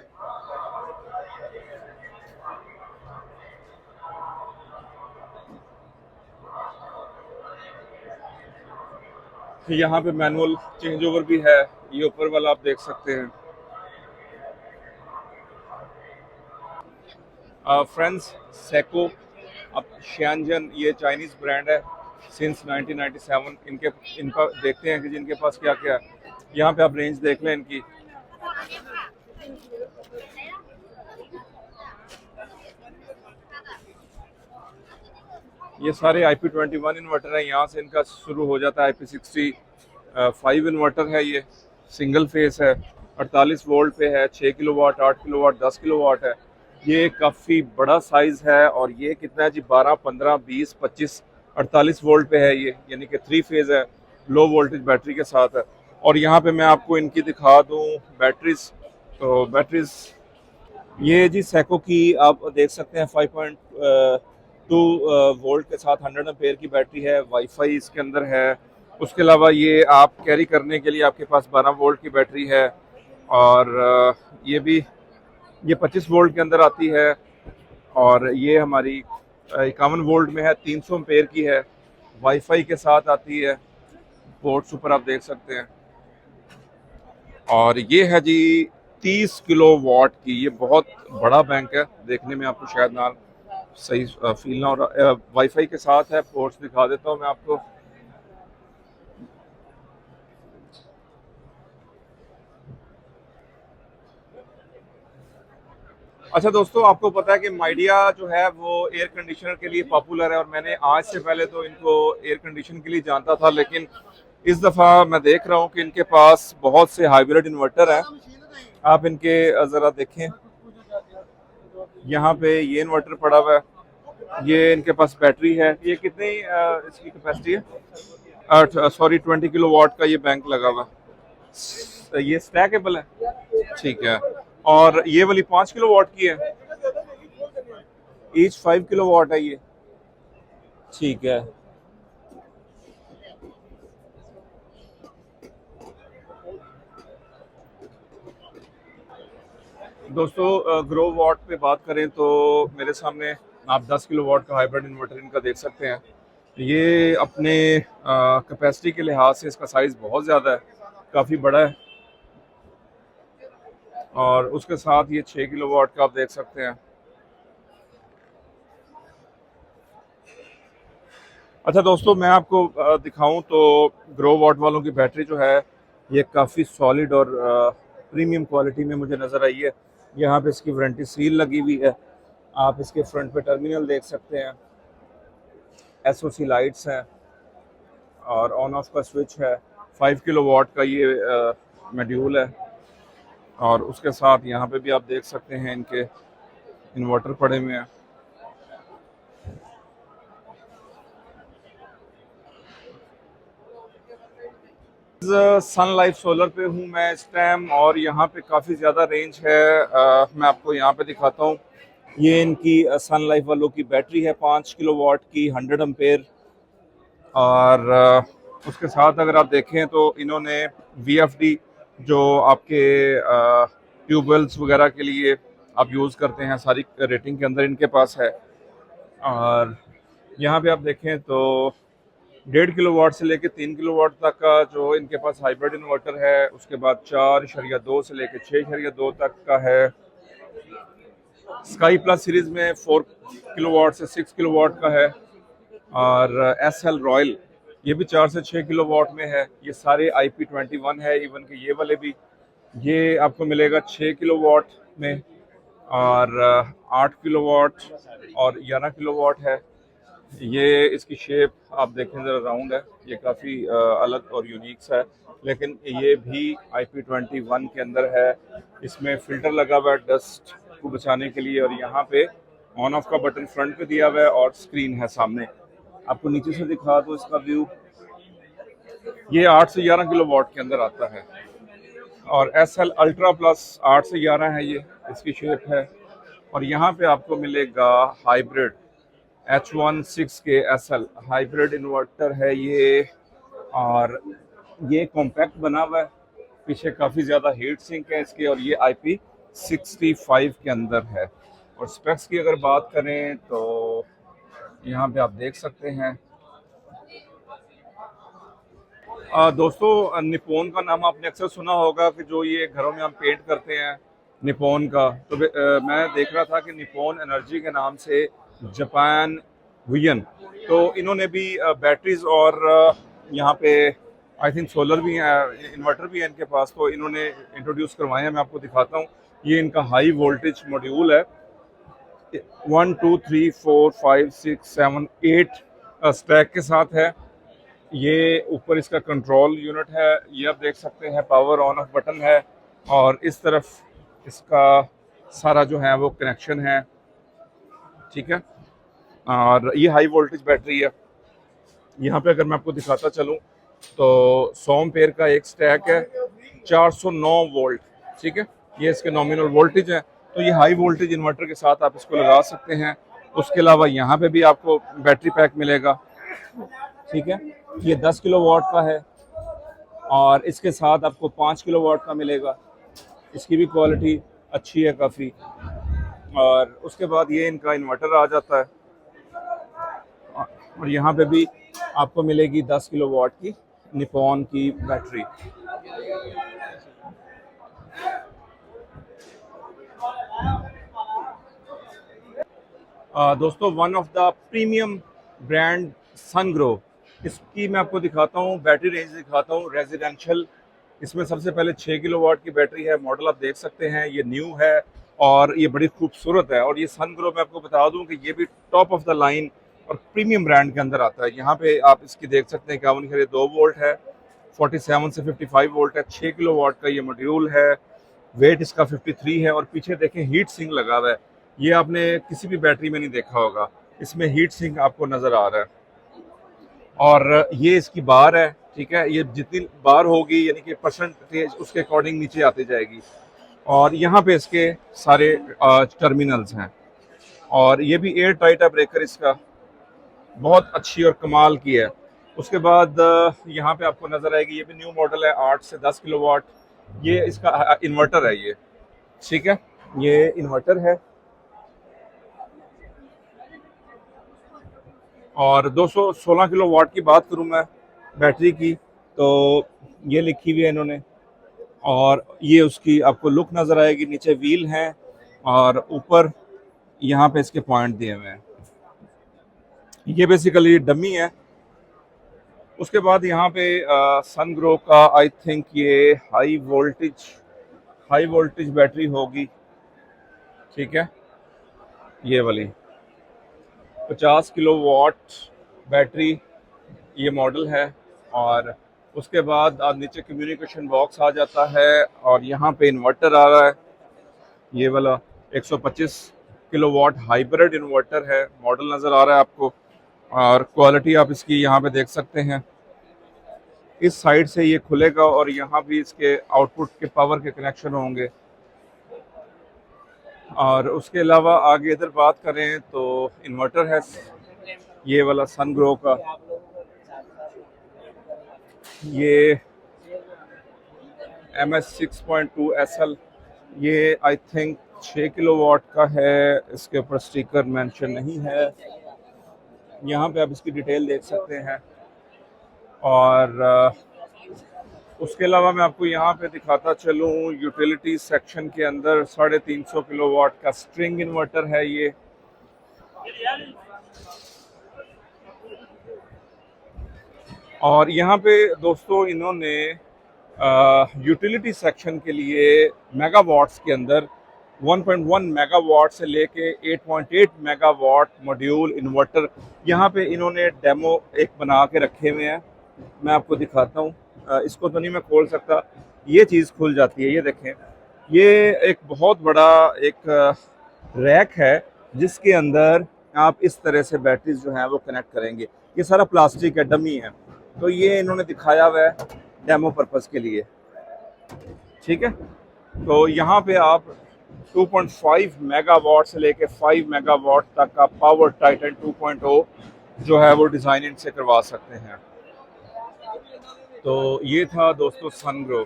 Speaker 1: यहाँ पे मैनुअल चेंज ओवर भी है, ये ऊपर वाला आप देख सकते हैं। फ्रेंड्स, सेको अब शियानजन ये चाइनीज़ ब्रांड है सिंस 1997। इनका देखते हैं कि जिनके पास क्या क्या है। यहाँ पे आप रेंज देख लें इनकी। ये सारे IP21 इन्वर्टर है। यहाँ से इनका शुरू हो जाता है। IP65 इन्वर्टर है, ये सिंगल फेस है, 48 वोल्ट पे है, 6 किलोवाट, 8 किलोवाट, 10 किलोवाट है। ये काफ़ी बड़ा साइज़ है और ये कितना है जी, 12, 15, 20, 25, 48 वोल्ट पे है ये, यानी कि 3 फेज़ है, लो वोल्टेज बैटरी के साथ है। और यहाँ पे मैं आपको इनकी दिखा दूँ बैटरीज। तो बैटरीज ये जी सेको की आप देख सकते हैं 5.2 वोल्ट के साथ 100 एम्पेयर की बैटरी है। वाईफाई इसके अंदर है। उसके अलावा ये आप कैरी करने के लिए आपके पास 12 वोल्ट की बैटरी है और ये भी 25 वोल्ट के अंदर आती है और ये हमारी 51 वोल्ट में है, 300 एम्पेयर की है, वाईफाई के साथ आती है। पोर्ट्स ऊपर आप देख सकते हैं। और ये है जी 30 किलोवाट की। ये बहुत बड़ा बैंक है, देखने में आपको शायद ना सही फील ना हो रहा। वाईफाई के साथ है। पोर्ट्स दिखा देता हूँ मैं आपको। अच्छा दोस्तों, आपको पता है कि माइडिया जो है वो एयर कंडीशनर के लिए पॉपुलर है और मैंने आज से पहले तो इनको एयर कंडीशन के लिए जानता था, लेकिन इस दफ़ा मैं देख रहा हूँ कि इनके पास बहुत से हाइब्रिड इन्वर्टर हैं। आप इनके ज़रा देखें, यहाँ पे ये इन्वर्टर पड़ा हुआ है, ये इनके पास बैटरी है। ये कितनी इसकी कैपेसिटी है? सॉरी 20 किलोवाट का ये बैंक लगा हुआ है। ये स्टैकेबल है, ठीक है। और ये वाली 5 किलोवाट की है, ईच 5 किलोवाट है ये, ठीक है। दोस्तों, ग्रो वाट पे बात करें तो मेरे सामने आप 10 किलोवाट का हाइब्रिड इन्वर्टर इनका देख सकते हैं। ये अपने कैपेसिटी के लिहाज से इसका साइज़ बहुत ज़्यादा है, काफ़ी बड़ा है। और उसके साथ ये 6 किलोवाट का आप देख सकते हैं। अच्छा दोस्तों, मैं आपको दिखाऊं तो ग्रो वाट वालों की बैटरी जो है ये काफ़ी सॉलिड और प्रीमियम क्वालिटी में मुझे नज़र आई है। यहाँ पे इसकी वारंटी सील लगी हुई है। आप इसके फ्रंट पे टर्मिनल देख सकते हैं, SOC लाइट्स हैं और ऑन ऑफ का स्विच है। 5 किलोवाट का ये मॉड्यूल है और उसके साथ यहाँ पे भी आप देख सकते हैं इनके इन्वर्टर पड़े हुए हैं। सन लाइफ सोलर पे हूँ मैं इस टाइम, और यहाँ पे काफ़ी ज़्यादा रेंज है। मैं आपको यहाँ पे दिखाता हूँ। ये इनकी सन लाइफ वालों की बैटरी है 5 किलोवाट की 100 एम्पेयर। और उसके साथ अगर आप देखें तो इन्होंने VFD जो आपके ट्यूबवेल्स वगैरह के लिए आप यूज़ करते हैं, सारी रेटिंग के अंदर इनके पास है। और यहाँ पे आप देखें तो 1.5 किलोवाट से लेके 3 किलोवाट तक का जो इनके पास हाइब्रिड इन्वर्टर है। उसके बाद 4.2 से लेके 6.2 तक का है। स्काई प्लस सीरीज में 4 किलोवाट से 6 किलोवाट का है। और SL रॉयल ये भी 4 से 6 किलोवाट में है। ये सारे IP21 है, इवन कि ये वाले भी। ये आपको मिलेगा 6 किलोवाट में, और 8 किलोवाट और 11 किलोवाट है। ये इसकी शेप आप देखें ज़रा राउंड है, ये काफ़ी अलग और यूनिक सा है। लेकिन ये भी IP21 के अंदर है। इसमें फ़िल्टर लगा हुआ है डस्ट को बचाने के लिए, और यहाँ पे ऑन ऑफ का बटन फ्रंट पे दिया हुआ है और स्क्रीन है सामने। आपको नीचे से दिखा दो इसका व्यू। ये 8 से 11 किलोवाट के अंदर आता है। और SL अल्ट्रा प्लस 8 से 11 है, ये इसकी शेप है। और यहाँ पे आपको मिलेगा हाइब्रिड H16 के SL हाइब्रिड इन्वर्टर है ये। और ये कॉम्पैक्ट बना हुआ है, पीछे काफ़ी ज़्यादा हीट सिंक है इसके, और ये IP65 के अंदर है। और स्पेक्स की अगर बात करें तो यहाँ पे आप देख सकते हैं। दोस्तों, निप्पॉन का नाम आपने अक्सर सुना होगा कि जो ये घरों में हम पेंट करते हैं निप्पॉन का। तो मैं देख रहा था कि निप्पॉन एनर्जी के नाम से जापान वियन, तो इन्होंने भी बैटरीज और यहाँ पे आई थिंक सोलर भी है, इन्वर्टर भी है इनके पास, तो इन्होंने इंट्रोड्यूस करवाए हैं। मैं आपको दिखाता हूँ। ये इनका हाई वोल्टेज मॉड्यूल है। 1 2 3 4 5 6 7 8 स्टैक के साथ है। ये ऊपर इसका कंट्रोल यूनिट है, ये आप देख सकते हैं। पावर ऑन ऑफ बटन है, और इस तरफ इसका सारा जो है वो कनेक्शन है, ठीक है। और ये हाई वोल्टेज बैटरी है। यहाँ पे अगर मैं आपको दिखाता चलूँ तो 100 एम्पेयर का एक स्टैक है, 409 वोल्ट, ठीक है। ये इसके नॉमिनल वोल्टेज है। तो ये हाई वोल्टेज इन्वर्टर के साथ आप इसको लगा सकते हैं। उसके अलावा यहाँ पे भी आपको बैटरी पैक मिलेगा, ठीक है। ये 10 किलोवाट का है, और इसके साथ आपको 5 किलोवाट का मिलेगा। इसकी भी क्वालिटी अच्छी है काफ़ी। और उसके बाद ये इनका इन्वर्टर आ जाता है, और यहाँ पे भी आपको मिलेगी 10 किलोवाट की निप्पॉन की बैटरी। दोस्तों, one of the premium brand Sungrow, इसकी मैं आपको दिखाता हूँ, बैटरी रेंज दिखाता हूँ रेजिडेंशियल। इसमें सबसे पहले 6 किलोवाट की बैटरी है। मॉडल आप देख सकते हैं, ये न्यू है और ये बड़ी खूबसूरत है। और ये सनग्रो मैं आपको बता दूं कि ये भी टॉप ऑफ द लाइन और प्रीमियम ब्रांड के अंदर आता है। यहाँ पे आप इसकी देख सकते हैं 51 2 वोल्ट है, 47 से 55 वोल्ट है, 6 किलोवाट का ये मॉड्यूल है। वेट इसका 53 है, और पीछे देखें हीट सिंक लगा हुआ है। ये आपने किसी भी बैटरी में नहीं देखा होगा, इसमें हीट सिंक आपको नज़र आ रहा है। और ये इसकी बार है, ठीक है। ये जितनी बार होगी यानी कि परसेंटेज उसके अकॉर्डिंग नीचे आती जाएगी। और यहाँ पे इसके सारे टर्मिनल्स हैं, और ये भी एयर टाइट है ब्रेकर इसका, बहुत अच्छी और कमाल की है। उसके बाद यहाँ पे आपको नज़र आएगी, ये भी न्यू मॉडल है, 8 से 10 किलोवाट। ये इसका इन्वर्टर है ये, ठीक है। ये इन्वर्टर है, और 216 किलोवाट की बात करूँ मैं बैटरी की तो ये लिखी हुई है इन्होंने। और ये उसकी आपको लुक नज़र आएगी। नीचे व्हील हैं, और ऊपर यहाँ पे इसके पॉइंट दिए हुए हैं। ये बेसिकली डमी है। उसके बाद यहाँ पे सनग्रो का आई थिंक ये हाई वोल्टेज बैटरी होगी, ठीक है। ये वाली 50 किलोवाट बैटरी ये मॉडल है। और उसके बाद आप नीचे कम्युनिकेशन बॉक्स आ जाता है, और यहाँ पे इन्वर्टर आ रहा है। ये वाला 125 किलोवाट हाइब्रिड इन्वर्टर है, मॉडल नज़र आ रहा है आपको। और क्वालिटी आप इसकी यहाँ पे देख सकते हैं। इस साइड से ये खुलेगा और यहाँ भी इसके आउटपुट के पावर के कनेक्शन होंगे। और उसके अलावा आगे इधर बात करें तो इन्वर्टर है ये वाला सनग्रो का, ये MS 6.2 SL, ये आई थिंक 6 किलोवाट का है, इसके ऊपर स्टिकर मेंशन नहीं है। यहाँ पे आप इसकी डिटेल देख सकते हैं। और उसके अलावा मैं आपको यहाँ पे दिखाता चलूँ, यूटिलिटी सेक्शन के अंदर 350 किलोवाट का स्ट्रिंग इन्वर्टर है ये। और यहाँ पे दोस्तों इन्होंने यूटिलिटी सेक्शन के लिए मेगावाट्स के अंदर 1.1 मेगावाट से लेके 8.8 मेगावाट मॉड्यूल इन्वर्टर यहाँ पे इन्होंने डेमो एक बना के रखे हुए हैं। मैं आपको दिखाता हूँ, इसको तो नहीं मैं खोल सकता, ये चीज़ खुल जाती है। ये देखें, ये एक बहुत बड़ा एक रैक है जिसके अंदर आप इस तरह से बैटरीज जो हैं वो कनेक्ट करेंगे। ये सारा प्लास्टिक है, डमी है, तो ये इन्होंने दिखाया हुआ है डेमो पर्पस के लिए, ठीक है। तो यहाँ पे आप 2.5 मेगावाट से लेके 5 मेगावाट तक का पावर टाइटन 2.0 जो है वो डिज़ाइन इनसे करवा सकते हैं। तो ये था दोस्तों सनग्रो।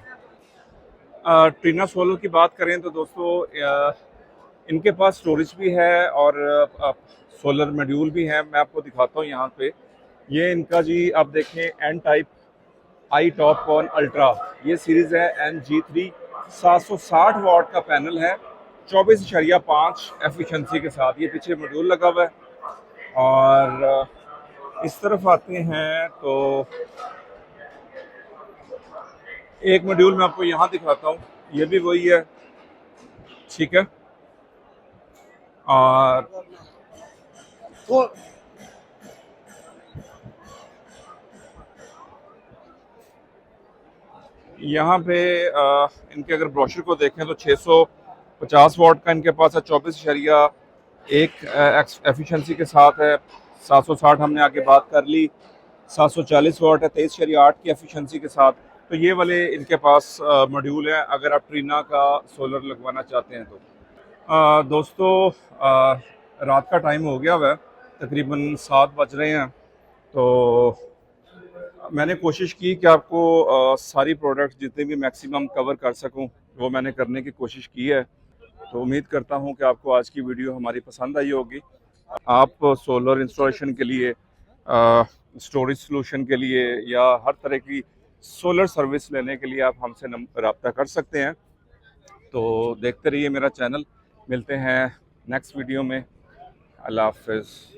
Speaker 1: ट्रीना सोलर की बात करें तो दोस्तों इनके पास स्टोरेज भी है और सोलर मॉड्यूल भी है। मैं आपको दिखाता हूँ यहाँ पे, ये इनका जी आप देखें N type I TOPCon ultra, ये सीरीज़ है NG3, 760 वाट का पैनल है, 24.5 एफिशिएंसी के साथ। ये पीछे मॉड्यूल लगा हुआ है। और इस तरफ आते हैं तो एक मॉड्यूल मैं आपको यहाँ दिखाता हूँ, ये भी वही है, ठीक है। और यहाँ पे इनके अगर ब्रोशर को देखें तो 650 वाट का इनके पास है, 24.1 एफिशिएंसी के साथ है। 760 हमने आगे बात कर ली, 740 वाट है, 23.8 की एफिशिएंसी के साथ। तो ये वाले इनके पास मॉड्यूल हैं अगर आप ट्रीना का सोलर लगवाना चाहते हैं तो। दोस्तों रात का टाइम हो गया हुआ है, तकरीबन 7 बज रहे हैं। तो मैंने कोशिश की कि आपको सारी प्रोडक्ट्स जितने भी मैक्सिमम कवर कर सकूं वो मैंने करने की कोशिश की है। तो उम्मीद करता हूं कि आपको आज की वीडियो हमारी पसंद आई होगी। आप सोलर इंस्टॉलेशन के लिए, स्टोरेज सॉल्यूशन के लिए या हर तरह की सोलर सर्विस लेने के लिए आप हमसे रब्ता कर सकते हैं। तो देखते रहिए मेरा चैनल, मिलते हैं नेक्स्ट वीडियो में। अल्लाह हाफ़िज़।